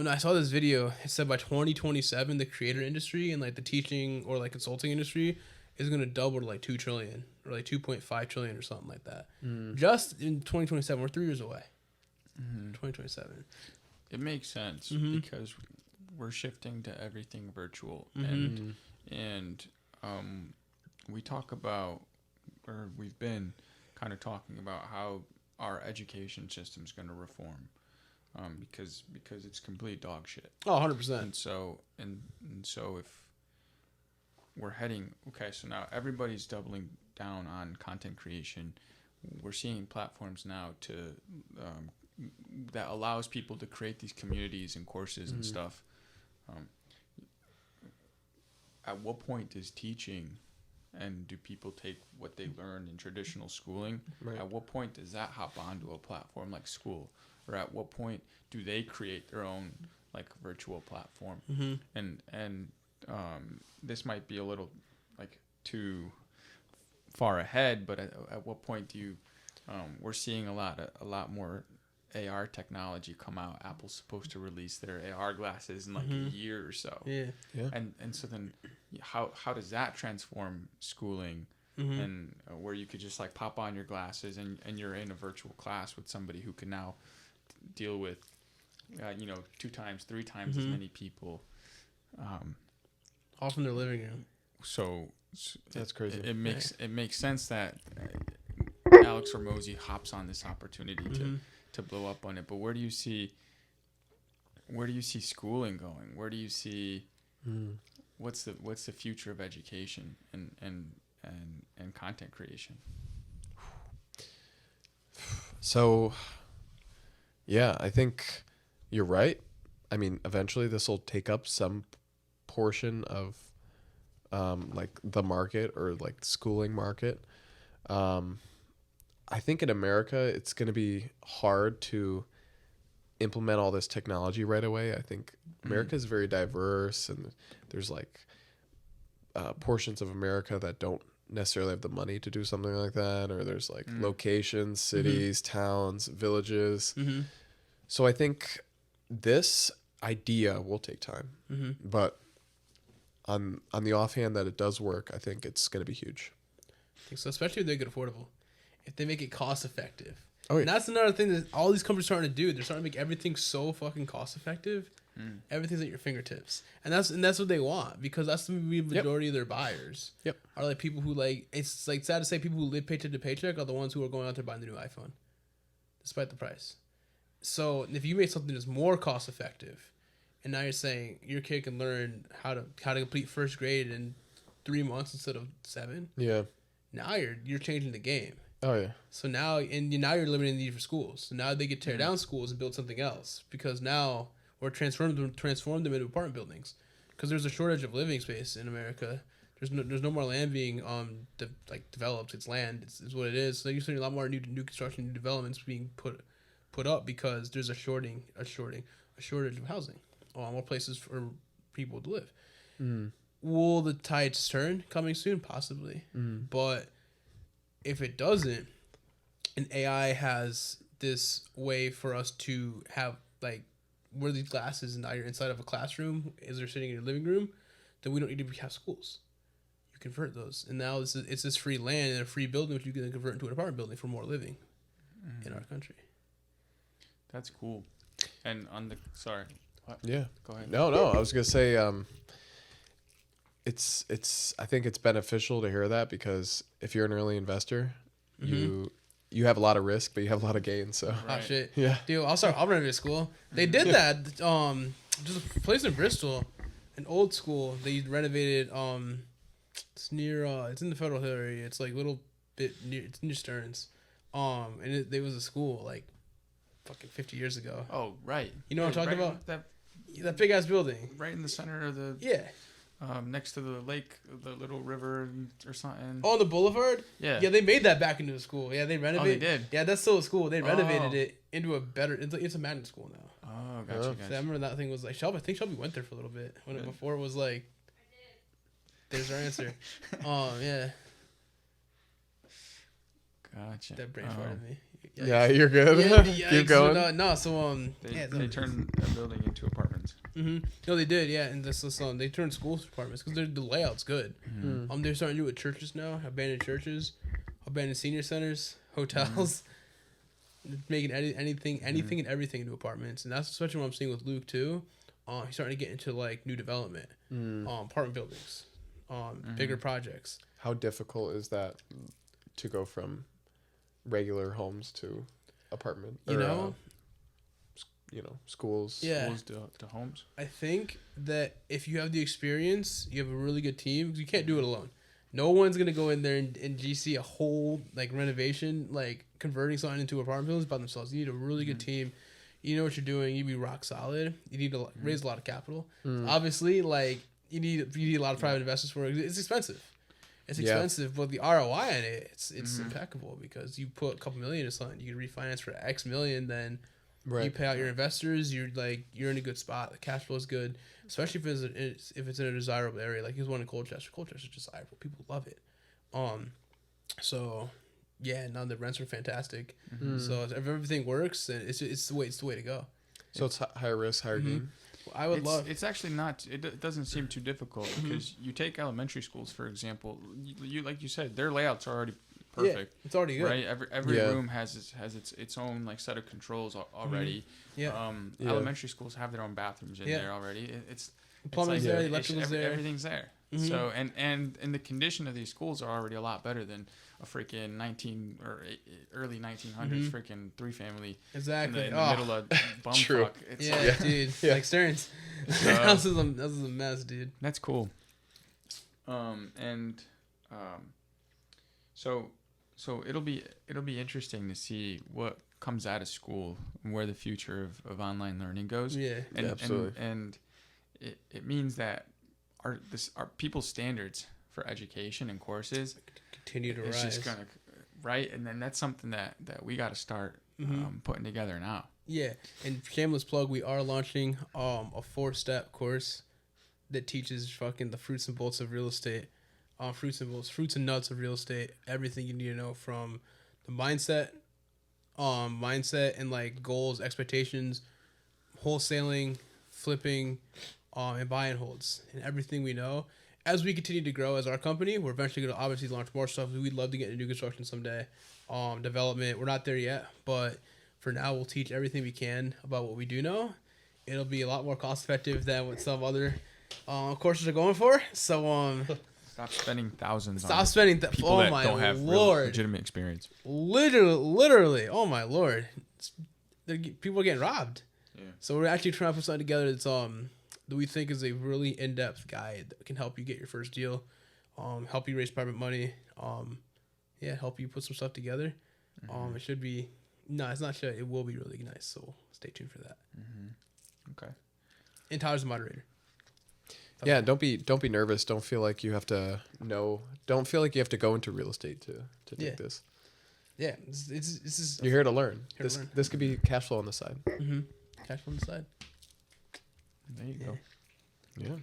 I saw this video. It said by 2027, the creator industry and like the teaching or like consulting industry is gonna double to like 2 trillion or like 2.5 trillion or something like that. Just in 2027, we're 3 years away. 2027. It makes sense because we're shifting to everything virtual, and we talk about, or we've been kind of talking about how our education system is going to reform, because it's complete dog shit. Oh, 100%. And so if we're heading, so now everybody's doubling down on content creation. We're seeing platforms now that allows people to create these communities and courses and stuff. At what point is teaching, and do people take what they learn in traditional schooling? Right. At what point does that hop onto a platform like school, or at what point do they create their own like virtual platform? And this might be a little like too far ahead, but at what point do you? We're seeing a lot more AR technology come out. Apple's supposed to release their AR glasses in like a year or so. Yeah. Yeah. And so then how does that transform schooling? and where you could just like pop on your glasses and you're in a virtual class with somebody who can now deal with, 2 times, 3 times as many people. All from their living room. So That's crazy. It makes sense that Alex Hormozi hops on this opportunity to blow up on it. But where do you see schooling going? Where do you see what's the future of education and content creation? So, yeah, I think you're right. I mean, eventually this will take up some portion of like the market or like the schooling market. I think in America it's going to be hard to implement all this technology right away. I think America is very diverse, and there's like portions of America that don't necessarily have the money to do something like that, or there's like locations, cities, towns, villages. So I think this idea will take time, but on the offhand that it does work, I think it's going to be huge. I think so, especially if they make it affordable. If they make it cost effective. Oh, yeah. And that's another thing that all these companies are starting to do. They're starting to make everything so fucking cost effective. Everything's at your fingertips. And that's what they want, because that's the majority of their buyers. Yep. Are like people who like, it's like sad to say, people who live paycheck to paycheck are the ones who are going out there buying the new iPhone, despite the price. So if you make something that's more cost effective, and now you're saying your kid can learn how to complete first grade in 3 months instead of 7. Yeah. Now you're changing the game. Oh yeah. So now you're limiting the need for schools. So now they could tear down schools and build something else, because now we're transform them into apartment buildings, because there's a shortage of living space in America. There's no more land being developed. It's land. It's what it is. So you're seeing a lot more new construction, new developments being put up, because there's a shortage of housing. More places for people to live. Will the tides turn coming soon? Possibly. But if it doesn't, and AI has this way for us to have like wear these glasses and now you're inside of a classroom as they're sitting in your living room, then we don't need to have schools. You convert those, and now it's this free land and a free building which you can convert into an apartment building for more living in our country. That's cool. And sorry. What? Yeah. Go ahead. No. I was gonna say, it's. I think it's beneficial to hear that, because if you're an early investor, you have a lot of risk, but you have a lot of gain. So. Right. Oh shit. Yeah. Dude, I'll renovate school. They did that. Just a place in Bristol, an old school. They renovated. It's near. It's in the Federal Hill area. It's like a little bit near. It's near Stearns. And there was a school like fucking 50 years ago. Oh, right. You know what I'm talking about? That big ass building. right in the center of the next to the lake, the little river or something. Oh, on the boulevard? Yeah. Yeah, they made that back into a school. Yeah, they renovated. Oh, they did? Yeah, that's still a school. They renovated it into a better. It's a magnet school now. Oh, gotcha. So I remember that thing was like Shelby. I think Shelby went there for a little bit before it was like. There's our answer. Yeah. Gotcha. That brain farted me. Yikes. Yeah, you're good. Yeah, Keep going. They turned a building into apartments. No, they did. Yeah, and they turned schools to apartments because the layout's good. They're starting to do it with churches now, abandoned churches, abandoned senior centers, hotels, making anything and everything into apartments, and that's especially what I'm seeing with Luke too. He's starting to get into like new development, apartment buildings, bigger projects. How difficult is that to go from regular homes to apartment? Schools. Yeah. Schools to homes. I think that if you have the experience, you have a really good team, because you can't do it alone. No one's gonna go in there and GC a whole like renovation, like converting something into apartment buildings by themselves. You need a really good team. You know what you're doing. You need to be rock solid. You need to raise a lot of capital. Obviously, like you need a lot of private investors for it. It's expensive. It's expensive, but the ROI on it, it's impeccable, because you put a couple million or something, you can refinance for X million, then you pay out your investors. You're in a good spot. The cash flow is good, especially if it's in a desirable area. Like he was one in Colchester. Colchester's desirable. People love it. So yeah, now the rents are fantastic. So if everything works, then it's the way to go. So it's higher risk, higher gain. I would love. It's actually not. It doesn't seem too difficult because you take elementary schools for example. You like you said, their layouts are already perfect. Yeah, it's already good. Right. Every room has its own like set of controls already. Yeah. Elementary schools have their own bathrooms in there already. It's plumbing's there, the electrical's there. Everything's there. So and the condition of these schools are already a lot better than a freaking early 1900s freaking 3-family Exactly. in the middle of bumfuck. Dude. Yeah. Like Stearns. This is a mess, dude. That's cool. So it'll be interesting to see what comes out of school and where the future of online learning goes. Yeah. Absolutely. And it means that our people's standards for education and courses continue to rise. It's just gonna and then that's something that we got to start putting together now. Yeah, and shameless plug, we are launching a 4-step course that teaches fucking the fruits and bolts of real estate, fruits and nuts of real estate, everything you need to know from the mindset and like goals, expectations, wholesaling, flipping, and buy and holds, and everything we know. As we continue to grow as our company, we're eventually going to obviously launch more stuff. We'd love to get into new construction someday. Development, we're not there yet, but for now, we'll teach everything we can about what we do know. It'll be a lot more cost effective than what some other courses are going for. So, stop spending thousands. Stop spending. People Oh that my don't have lord! Legitimate experience. Literally. Oh my lord! People are getting robbed. Yeah. So we're actually trying to put something together that's that we think is a really in-depth guide that can help you get your first deal, help you raise private money, help you put some stuff together. It should be, it's not sure. It will be really nice. So stay tuned for that. Okay. And Tyler's the moderator. Yeah, don't be nervous. Don't feel like you have to know. Don't feel like you have to go into real estate to take this. Yeah, this is. You're here to learn. Here to learn. This could be cash flow on the side. Cash on the side. There you go. Yeah.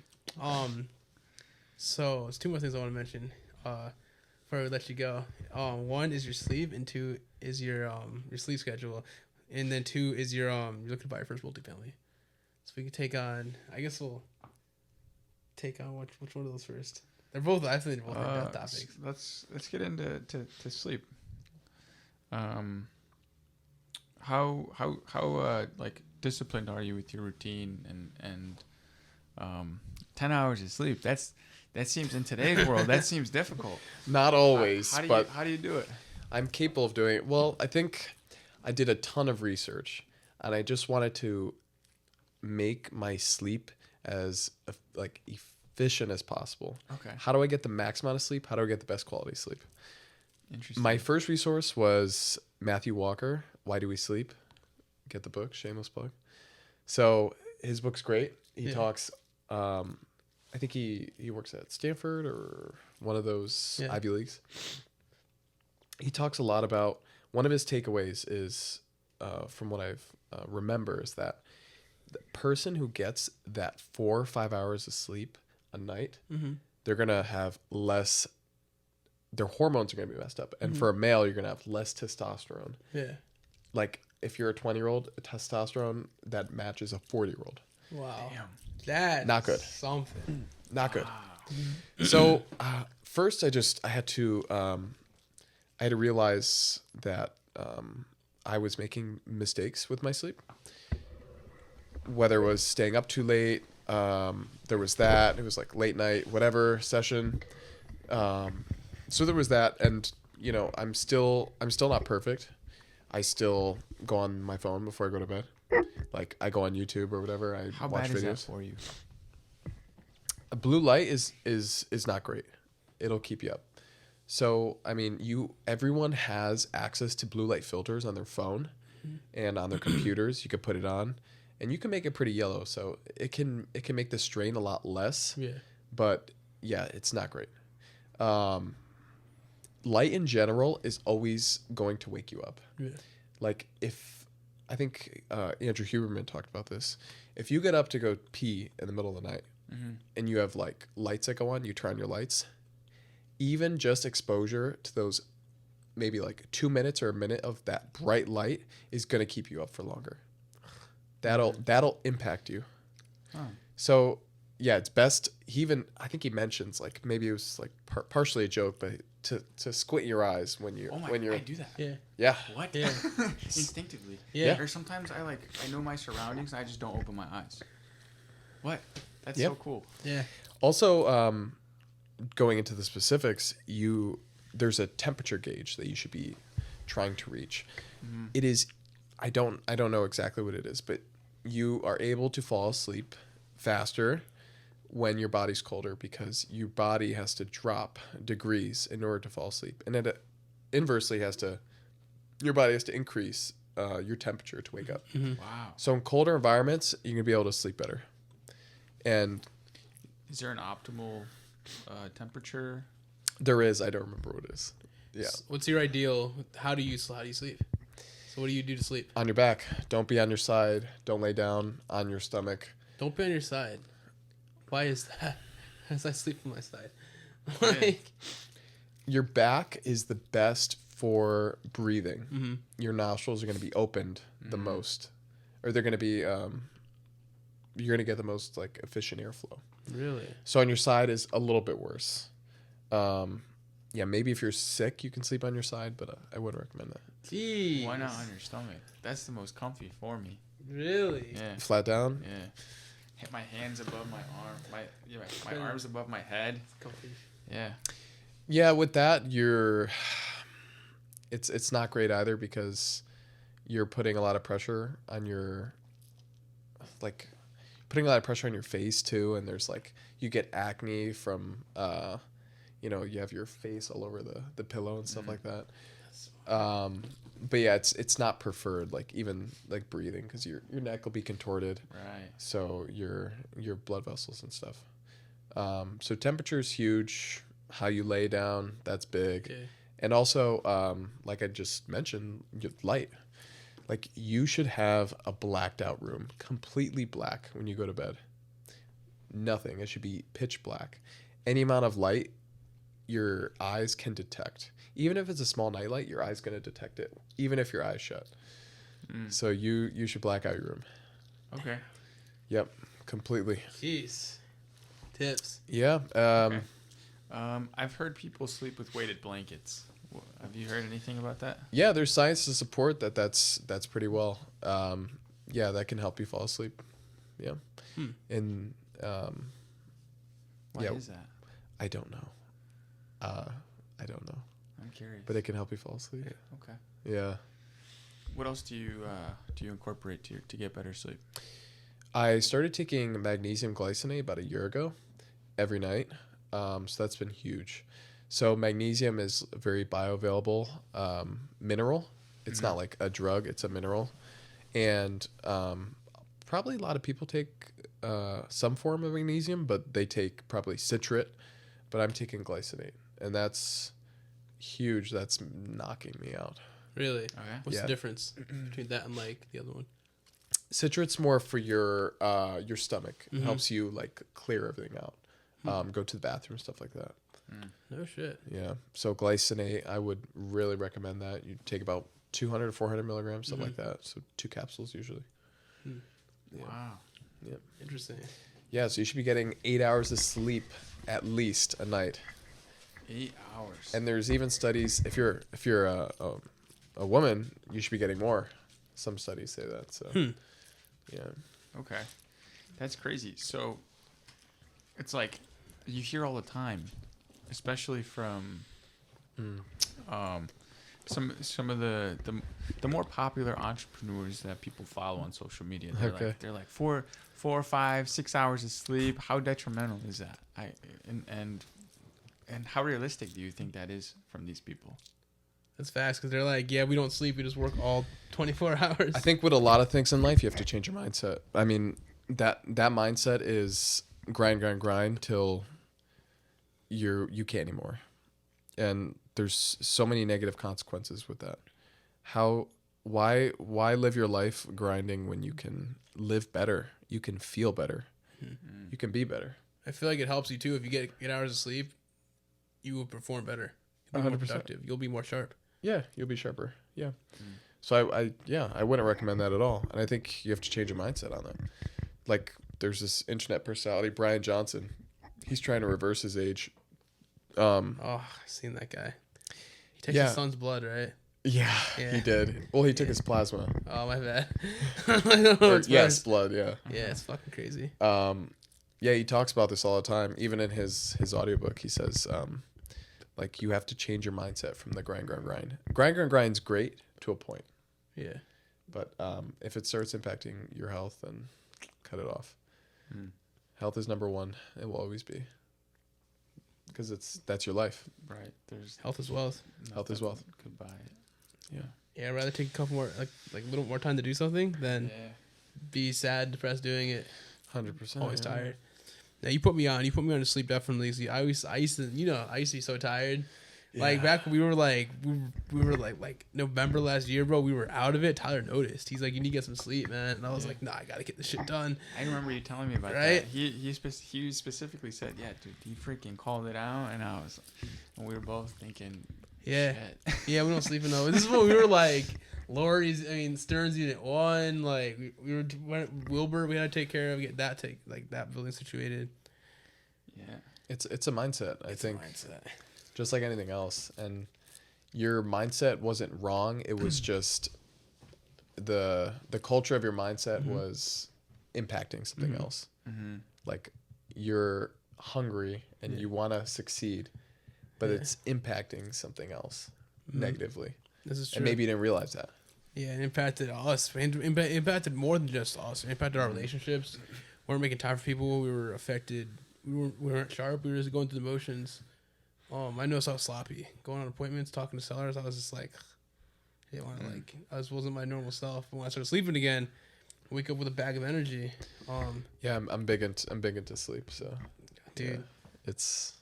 So there's 2 more things I want to mention before we let you go. 1 is your sleeve, and 2 is your sleeve schedule, and then 2 is your you're looking to buy your first multifamily. So we can take on. I guess we'll take on which one of those first. They're both. I think they're both in-depth topics. Let's get into to sleep. How like disciplined are you with your routine and 10 hours of sleep? That seems in today's world that seems difficult. Not always, but how do you do it? I'm capable of doing it. Well, I think I did a ton of research, and I just wanted to make my sleep as efficient as possible. Okay. How do I get the max amount of sleep? How do I get the best quality sleep? Interesting. My first resource was Matthew Walker, Why Do We Sleep? Get the book, shameless plug. So his book's great. He talks, I think he works at Stanford or one of those Ivy Leagues. He talks a lot about, one of his takeaways is, from what I've remember, is that the person who gets that 4 or 5 hours of sleep a night, they're going to have less, their hormones are going to be messed up. And for a male, you're going to have less testosterone. Yeah. Like if you're a 20-year-old, testosterone that matches a 40-year-old. Wow. Damn. That's Not good. Something. Not good. So first I had to realize that I was making mistakes with my sleep. Whether it was staying up too late, there was that. It was like late night, whatever session. So there was that, and I'm still not perfect. I still go on my phone before I go to bed. Like I go on YouTube or whatever. I How watch bad videos. is that for you? Blue light is not great. It'll keep you up. So I mean, everyone has access to blue light filters on their phone and on their computers. You could put it on, and you can make it pretty yellow. So it can make the strain a lot less. Yeah. But yeah, it's not great. Light in general is always going to wake you up. Yeah. Like I think Andrew Huberman talked about this. If you get up to go pee in the middle of the night and you have like lights that go on, you turn on your lights, even just exposure to those maybe like 2 minutes or a minute of that bright light is going to keep you up for longer. That'll impact you. So yeah, it's best. I think he mentions like maybe it was like partially a joke, but to squint your eyes when you're I do that. yeah. What? Yeah. Instinctively. Yeah. Or sometimes I know my surroundings and I just don't open my eyes. What? That's Yep. so cool. Yeah. Also, going into the specifics, there's a temperature gauge that you should be trying to reach. It is, I don't know exactly what it is, but you are able to fall asleep faster when your body's colder because your body has to drop degrees in order to fall asleep, and it inversely your body has to increase your temperature to wake up. Wow. So in colder environments, you're gonna be able to sleep better. And Is there an optimal temperature? there is, I don't remember what it is. Yeah. What's your ideal? How do you sleep? So what do you do to sleep? On your back. Don't be on your side. Don't lay down on your stomach. Don't be on your side. Why is that? As I sleep on my side. Yeah. Like, Your back is the best for breathing. Your nostrils are going to be opened the most, or they're going to be. You're going to get the most like efficient airflow. really? So on your side is a little bit worse. Yeah, maybe if you're sick, you can sleep on your side, but I wouldn't recommend that. Jeez. Why not on your stomach? That's the most comfy for me. Really? Yeah. Flat down. Yeah. Hit my hands above my arm. My arms above my head. Comfy. Yeah. Yeah, with that, it's not great either because you're putting a lot of pressure on your face too, and there's like you get acne from you have your face all over the pillow and stuff like that. But yeah, it's not preferred, like even like breathing, because your neck will be contorted, Right. so your blood vessels and stuff. So temperature is huge. How you lay down, that's big. Yeah. And also, like I just mentioned, light. Like you should have a blacked out room, completely black when you go to bed. Nothing. It should be pitch black. Any amount of light, your eyes can detect. Even if it's a small nightlight, your eye's going to detect it, even if your eyes shut. So you should black out your room. Okay. Yep, completely. Jeez. Tips. Yeah. Okay. I've heard people sleep with weighted blankets. Have you heard anything about that? Yeah, there's science to support that's pretty well. Yeah, that can help you fall asleep. Yeah. And Why yeah, is that? I don't know. I don't know, I'm curious. but it can help you fall asleep. Okay. Yeah. What else do you incorporate to get better sleep? I started taking magnesium glycinate about a year ago, every night. So that's been huge. So magnesium is a very bioavailable mineral. It's not like a drug; it's a mineral, and probably a lot of people take some form of magnesium, but they take probably citrate. But I'm taking glycinate, and that's huge. That's knocking me out. Really? Okay. What's Yeah. the difference between that and like the other one? Citrate's more for your stomach. It helps you like clear everything out. Go to the bathroom, stuff like that. No shit. Yeah. So glycinate, I would really recommend that. You take about 200 to 400 milligrams, something like that. So 2 capsules usually. Yeah. Wow. Interesting. Yeah. So you should be getting 8 hours of sleep at least a night. 8 hours. And there's even studies. If you're a woman, you should be getting more. Some studies say that. So yeah. Okay. That's crazy. So it's like you hear all the time, especially from some of the more popular entrepreneurs that people follow on social media. They're like 4, 5, 6 hours of sleep. How detrimental is that? And how realistic do you think that is from these people? That's fast because they're like, yeah, we don't sleep. We just work all 24 hours. I think with a lot of things in life, you have to change your mindset. I mean, that mindset is grind till you can't anymore. And there's so many negative consequences with that. Why live your life grinding when you can live better? You can feel better. You can be better. I feel like it helps you too. If you get 8 hours of sleep, you will perform better. You'll be more 100%. productive. You'll be more sharp. Yeah, you'll be sharper. Yeah. So I wouldn't recommend that at all. And I think you have to change your mindset on that. Like there's this internet personality, Brian Johnson. He's trying to reverse his age. Oh, I've seen that guy. He takes his son's blood, right? Yeah, he did. Well, he took his plasma. Oh, my bad. I don't know what's worse. Blood, yeah. Yeah, it's fucking crazy. Yeah, he talks about this all the time. Even in his audiobook, he says, like, you have to change your mindset from the grind. Grind's great to a point. Yeah. But if it starts impacting your health, then cut it off. Health is number one. It will always be. Because that's your life. Right. There's Health is wealth. Health is wealth. Could buy it. Yeah. Yeah, I'd rather take a couple more, like a little more time to do something than be sad, depressed doing it. 100%. Always tired. Now you put me on to sleep definitely. See, I used to be so tired. Like back when we were like November last year, bro, we were out of it. Tyler noticed. He's like, you need to get some sleep, man. And I was like, nah, I gotta get this shit done. I remember you telling me about that. He specifically said, yeah, dude, he freaking called it out, and we were both thinking, yeah, shit. Yeah, we don't sleep enough. This is what we were like. Stearns Unit 1, like we were Wilbur. We had to take care of that building situated. Yeah, it's a mindset. I think. Just like anything else, and your mindset wasn't wrong. It was just the culture of your mindset was impacting something else. Like you're hungry and you want to succeed, but it's impacting something else negatively. This is true. And maybe you didn't realize that. Yeah, it impacted us. Impacted more than just us. It impacted our relationships. We weren't making time for people. We were affected. We weren't sharp. We were just going through the motions. I noticed I was sloppy. Going on appointments, talking to sellers, I was just like, I just wasn't my normal self. But when I started sleeping again, I wake up with a bag of energy. Yeah, I'm big into sleep. So, dude, it's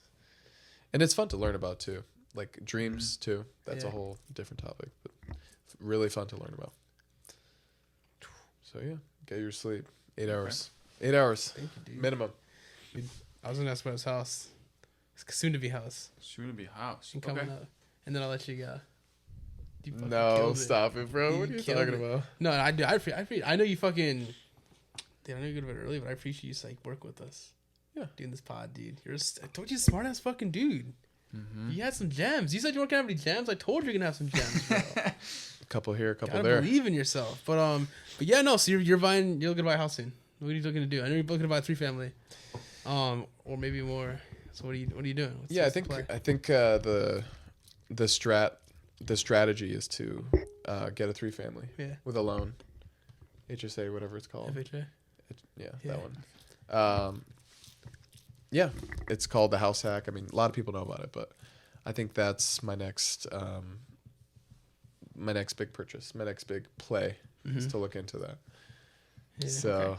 fun to learn about too. Like dreams too. That's a whole different topic, but really fun to learn about. So yeah, get your sleep. 8 hours. 8 hours. Thank you, dude. Minimum. Dude, I was gonna ask about his house. Soon to be house. Coming up. And then I'll let you go. No, stop it, bro. What are you talking about? No, I do. I know you fucking. Dude, I know you go to bed early, but I appreciate you to work with us. Yeah, doing this pod, dude. I told you, smart ass fucking dude. You had some gems. You said you weren't gonna have any gems. I told you you're gonna have some gems, bro. A couple here, a couple Gotta there. Believe in yourself, but yeah, no. So you're looking to buy a house soon. What are you looking to do? I know you're looking to buy a 3-family, or maybe more. So what are you doing? I think the strategy is to get a 3-family with a loan, HSA, whatever it's called. FHA. That one. Yeah, it's called the house hack. I mean, a lot of people know about it, but I think that's my next big purchase, my next big play is to look into that. Yeah. So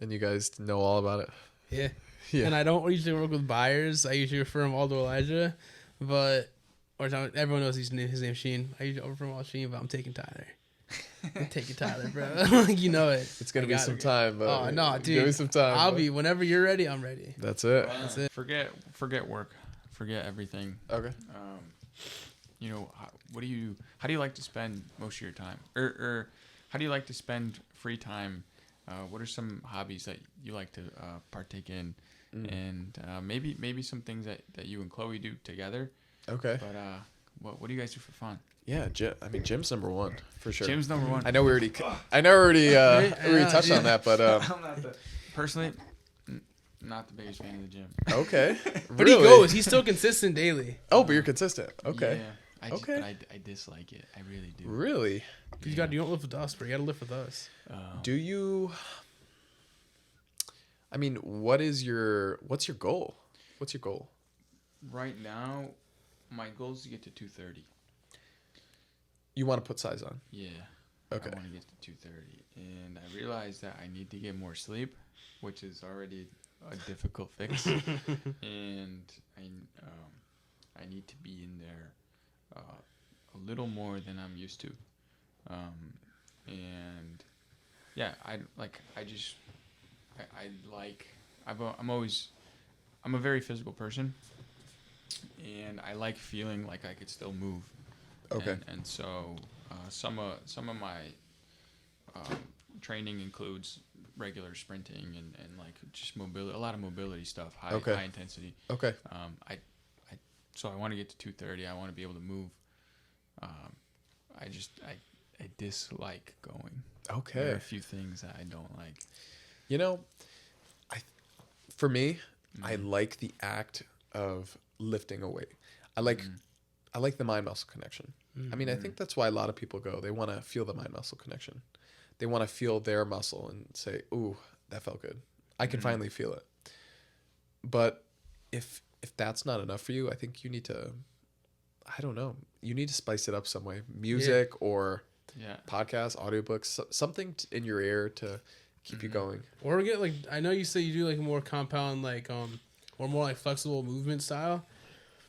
and you guys know all about it. Yeah. Yeah. And I don't usually work with buyers. I usually refer them all to Elijah, everyone knows his name's Sheen. I usually refer them all to Sheen, but I'm taking Tyler. I'm taking Tyler, bro. You know it. It's gonna be some time, but no, dude. Give me some time. I'll be whenever you're ready. I'm ready. That's it. That's it. Forget work. Forget everything. Okay. How do you like to spend most of your time, or how do you like to spend free time? What are some hobbies that you like to partake in? And maybe some things that you and Chloe do together. Okay. But what do you guys do for fun? Yeah, gym's number one for sure. Gym's number one. I know we already touched on that, but I'm not personally not the biggest fan of the gym. Okay. But really? He goes. He's still consistent daily. Oh, but you're consistent. Okay. Yeah. I dislike it. I really do. Really? You don't live with us, bro. You got to live with us. Do you? I mean, what's your goal? What's your goal? Right now, my goal is to get to 230. You want to put size on? Yeah. Okay. I want to get to 230, and I realize that I need to get more sleep, which is already a difficult fix, and I need to be in there a little more than I'm used to, and yeah, I'm a very physical person, and I like feeling like I could still move. Okay. And so some of my training includes regular sprinting and like just mobility, a lot of mobility stuff, high intensity. Okay. So I want to get to 230. I want to be able to move. I dislike going. Okay. There are a few things that I don't like. You know, for me, I like the act of lifting a weight. I like the mind muscle connection. I mean, I think that's why a lot of people go. They want to feel the mind muscle connection. They want to feel their muscle and say, "Ooh, that felt good. I can finally feel it." But if that's not enough for you, I think you need to, I don't know, you need to spice it up some way. Music or podcasts, audiobooks, something in your ear to keep you going. Or get like, I know you say you do like a more compound, like or more like flexible movement style.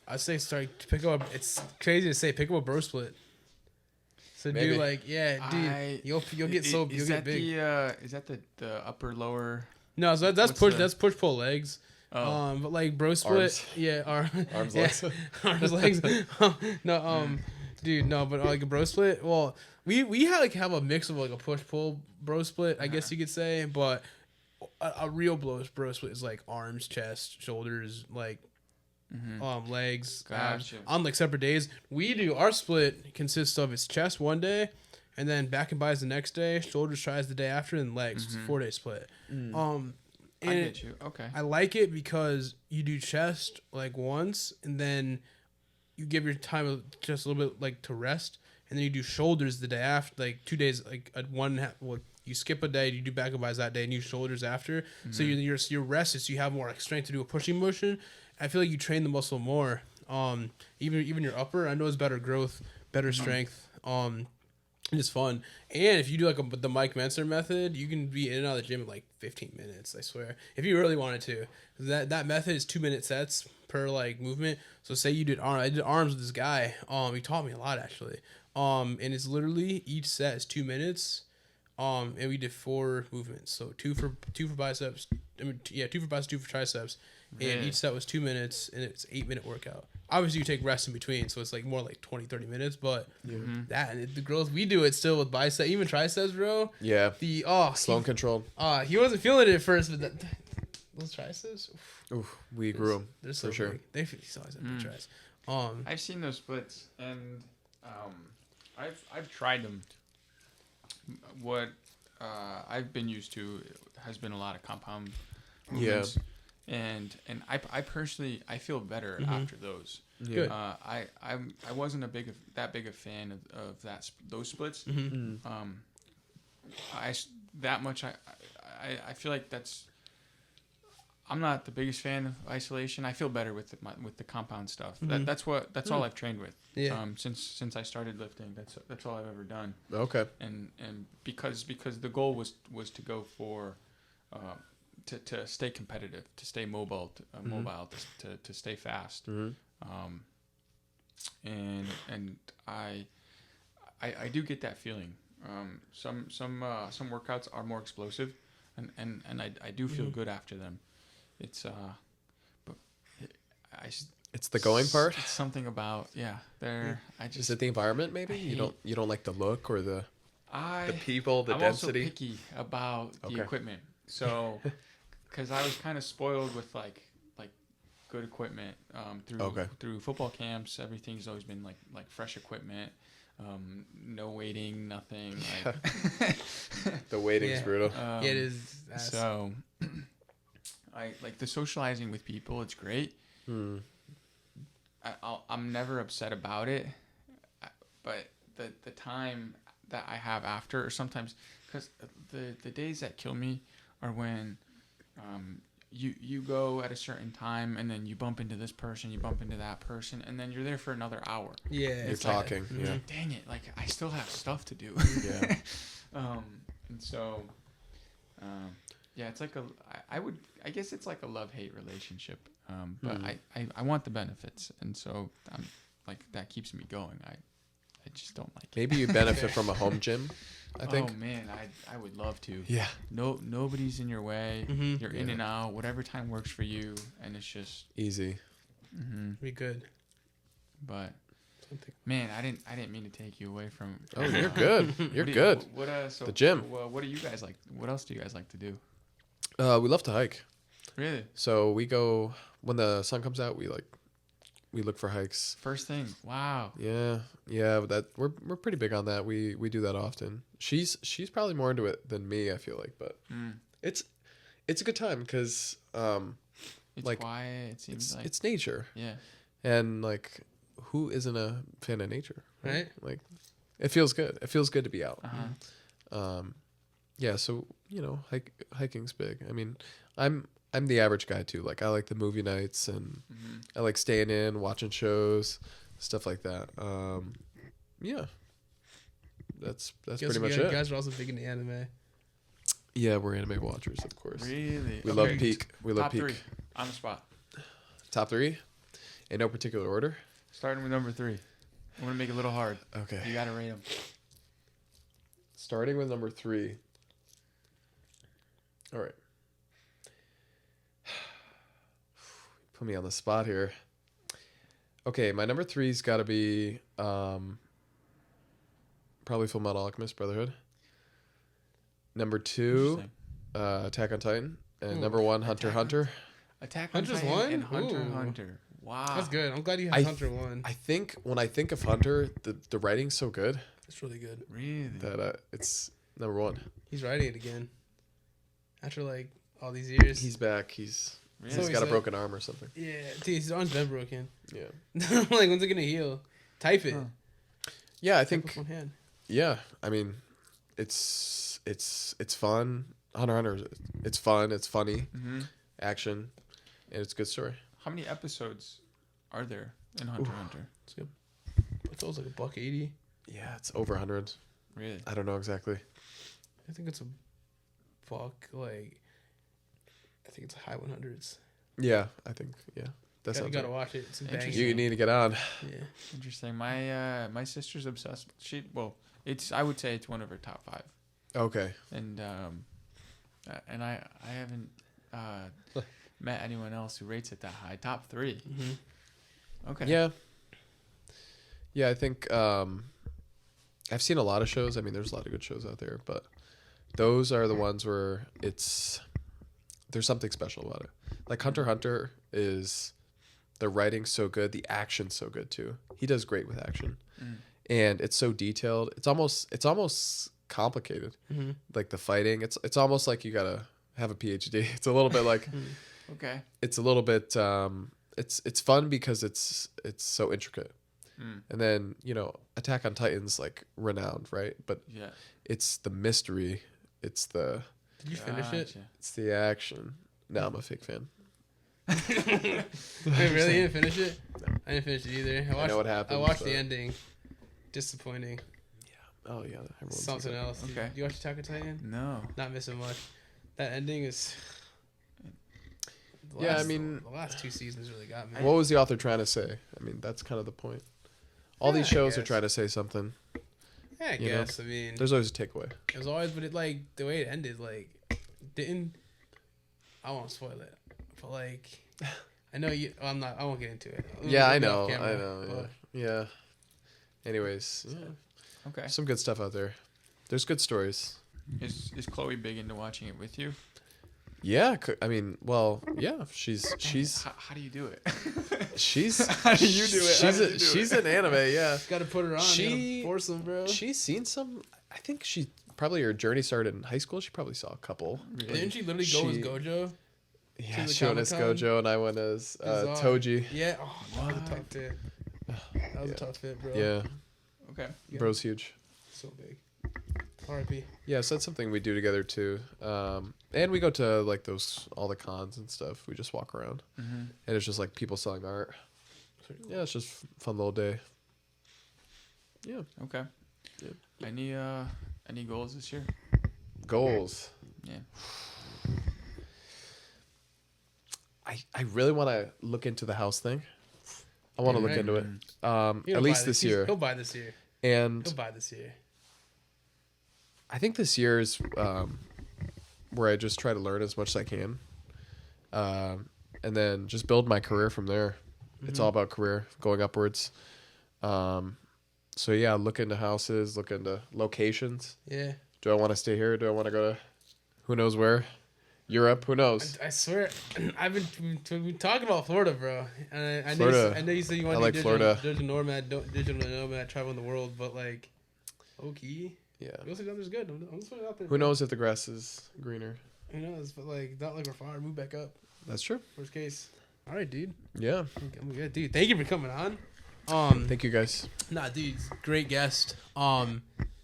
I'd say start to pick up. It's crazy to say pick up a bro split. So Maybe. do like you'll get big. Is that the upper lower? No, so that's push pull legs. Oh. But like bro split, Arms, yeah, legs. arms, legs. Dude, no, but like a bro split. Well, we have a mix of like a push pull bro split, I guess you could say, but a real bro split is like arms, chest, shoulders, like legs, abs, Gotcha. on like separate days. We do our split consists of its chest one day, and then back and bis the next day, shoulders, tries the day after, and legs. It's a 4-day split. I get you. Okay. I like it because you do chest like once, and then you give your time just a little bit like to rest, and then you do shoulders the day after, like 2 days, like you skip a day, you do back and bis that day, and you shoulders after. So you're rested, so you have more like strength to do a pushing motion. I feel like you train the muscle more. Even your upper, I know it's better growth, better strength. It's fun. And if you do like the Mike Menser method, you can be in and out of the gym in like 15 minutes, I swear. If you really wanted to. That method is 2-minute sets per like movement. So say you did arms. I did arms with this guy. He taught me a lot actually. And it's literally each set is 2 minutes. And we did 4 movements. So 2 for biceps. 2 for biceps, 2 for triceps. And each set was 2 minutes, and it's 8-minute workout. Obviously, you take rest in between, so it's like more like 20-30 minutes. But the growth we do it still with bicep, even triceps, bro. Yeah. Slow and controlled. He wasn't feeling it at first, but those triceps. Oof, we grew them. They're so for sure. big. They always have big tris. I've seen those splits, and I've tried them. What I've been used to has been a lot of compound movements. And I personally I feel better after those. Good. I wasn't that big a fan of those splits. I feel like I'm not the biggest fan of isolation. I feel better with the compound stuff. That's all I've trained with. Yeah. Since I started lifting, that's all I've ever done. Okay. And because the goal was to go for to stay competitive, to stay mobile, to stay fast. And I do get that feeling. Some workouts are more explosive, and I do feel good after them. It's it's the going part. It's something about Is it the environment maybe? You don't like the look or the people, the I'm density. I'm also picky about the equipment. So because I was kind of spoiled with like good equipment through football camps. Everything's always been like fresh equipment. No waiting, nothing. Like the waiting's brutal. It is. So I like the socializing with people. It's great. I'm never upset about it, but the time that I have after, or sometimes, because the days that kill me are when you go at a certain time and then you bump into this person, you bump into that person, and then you're there for another hour. Yeah, you're talking. Like, yeah, dang it! Like I still have stuff to do. Yeah. And so, it's like I guess it's like a love-hate relationship. But I want the benefits, and so I'm like that keeps me going. I just don't like it. Maybe you benefit from a home gym. I think. Oh man, I would love to. Yeah. Nobody's in your way. You're in and out, whatever time works for you, and it's just easy. Be good. But Man, I didn't mean to take you away from. Oh, you're good. You're What do you- good. So The gym. What do you guys like? What else do you guys like to do? We love to hike. Really? So we go when the sun comes out. We look for hikes. First thing. Wow. Yeah. That we're pretty big on that. We do that often. She's probably more into it than me, I feel like, but it's a good time because It's like, quiet. It seems like it's nature, yeah. and like who isn't a fan of nature, Right? Like it feels good. It feels good to be out. Uh-huh. Yeah. So hiking's big. I mean, I'm the average guy too. Like I like the movie nights and I like staying in, watching shows, stuff like that. Yeah. That's pretty much You it. guys are also big into anime. Yeah, we're anime watchers, of course. Really? We Okay. love Peak. We love Top Peak. 3 on the spot. Top 3, in no particular order. Starting with number 3. I'm gonna make it a little hard. Okay. You gotta rate them. Starting with number 3. All right. Put me on the spot here. Okay, my number 3's got to be probably Full Metal Alchemist Brotherhood. Number 2, Attack on Titan, and number 1, Hunter x Hunter. Attack on Hunter's Titan one? and Hunter x Ooh. Hunter. Wow. That's good. I'm glad you have Hunter 1. I think when I think of Hunter, the writing's so good It's really good. Really? that it's number 1. He's writing it again. After like all these years. He's back. He's Really? got a said. broken arm or something. Yeah, dude, his arm's been broken. Yeah. I'm like, when's it gonna heal? Type it. Huh. Yeah, I Type think. with one hand. Yeah, I mean, it's fun. Hunter x Hunter, it's fun. It's funny, action, and it's a good story. How many episodes are there in Hunter x Hunter? It's good. It's always like $180. Yeah, it's over 100. Really? I don't know exactly. I think it's a buck. Like, I think it's high 100s. Yeah, I think that You sounds. gotta Right. watch it. It's a Interesting. bang. You need to get on. Yeah. Interesting. My sister's obsessed. I would say it's one of her top 5. Okay. And I haven't met anyone else who rates it that high. Top 3. Mm-hmm. Okay. Yeah. Yeah, I think I've seen a lot of shows. I mean, there's a lot of good shows out there, but those are the ones where there's something special about it. Like Hunter x Hunter is the writing's so good, the action's so good too. He does great with action, and it's so detailed. It's almost complicated. Mm-hmm. Like the fighting, it's almost like you gotta have a PhD. It's a little bit like Okay. it's a little bit it's fun because it's so intricate. And then, Attack on Titan's like renowned, right? But Yeah. it's the mystery, it's the Did you finish it? Gotcha. it's the action. No, I'm a fake fan. Wait, really? You didn't finish it? I didn't finish it either. I know what happens, I watched but- the ending. Disappointing. Oh yeah, everyone's Something like else. Okay. You watch Attack on Titan? No. Not missing much. That ending is. Yeah, I mean- the last 2 seasons really got me. that. What was the author trying to say? I mean, that's kind of the point. All these Yeah, I shows are guess. trying to say something. Yeah, I you know? guess. I mean, There's always a takeaway. it was always, but it like the way it ended, like didn't. I won't spoil it, but like, I know you. I'm not. I won't get into it. Yeah, I We'll be know. off camera, I know. but- Yeah. Anyways, yeah. Okay. Some good stuff out there. There's good stories. Is Chloe big into watching it with you? Yeah, I mean, well, yeah, she's How do you do it? she's How do you do it? How She's do you do she's it? an anime, yeah. Got to put her on. She- Force them, bro. She's seen some. I think she probably her journey started in high school. She probably saw a couple. Didn't she literally go as She- Gojo? Yeah, the she went as Comic-Con? Gojo and I went as Bizarre. Toji. Yeah. Oh, that was a What? tough fit. That was Yeah. a tough fit, bro. Yeah, Okay. Yeah. bro's huge. So big. R.I.P. Yeah, so that's something we do together too. And we go to like all the cons and stuff. We just walk around, and it's just like people selling art. Yeah, it's just fun little day. Yeah. Okay. Yeah. Any goals this year? Goals. Yeah. I really want to look into the house thing. I want to Yeah, look right. into it. He'll At buy least this year. He'll buy this year. And He'll buy this year. I think this year is where I just try to learn as much as I can. And then just build my career from there. It's all about career, going upwards. So yeah, look into houses, look into locations. Yeah. Do I want to stay here? Do I want to go to who knows where? Europe? Who knows? I swear, I've been talking about Florida, bro. And Florida. I know you said you want I to like be Florida. digital nomad, traveling the world, but like, okay. Yeah. Real estate down there's good. I'm just putting it out there. Who knows if the grass is greener? Who knows? But like, not like we're far. Move back up. That's true. Worst case. All right, dude. Yeah. I'm good, dude. Thank you for coming on. Thank you guys. Nah, dude, great guest.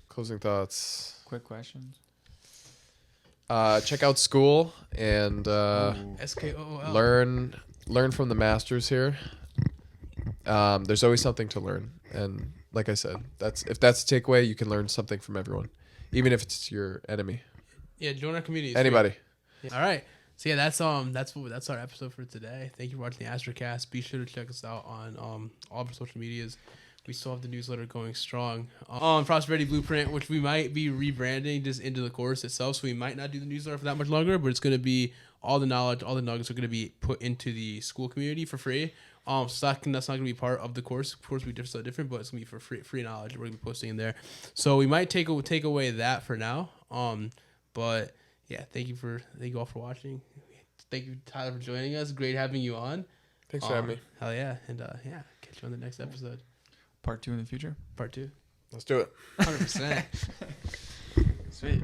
Closing thoughts. Quick questions. Check out school and SKOOL. learn from the masters here. There's always something to learn, and like I said, if that's the takeaway, you can learn something from everyone, even if it's your enemy. Yeah, join our community. Anybody. Yeah. All right. So yeah, that's our episode for today. Thank you for watching the Astrocast. Be sure to check us out on all of our social medias. We still have the newsletter going strong. Prosperity Blueprint, which we might be rebranding just into the course itself. So we might not do the newsletter for that much longer, but it's going to be all the knowledge, all the nuggets are going to be put into the school community for free. So that's not going to be part of the course. Of course, we be so different, but it's going to be for free knowledge. We're going to be posting in there. So we might take away that for now. But yeah, thank you all for watching. Thank you, Tyler, for joining us. Great having you on. Thanks for having me. Hell yeah. And yeah, catch you on the next episode. Part 2 in the future. Part 2. Let's do it. 100%. Sweet.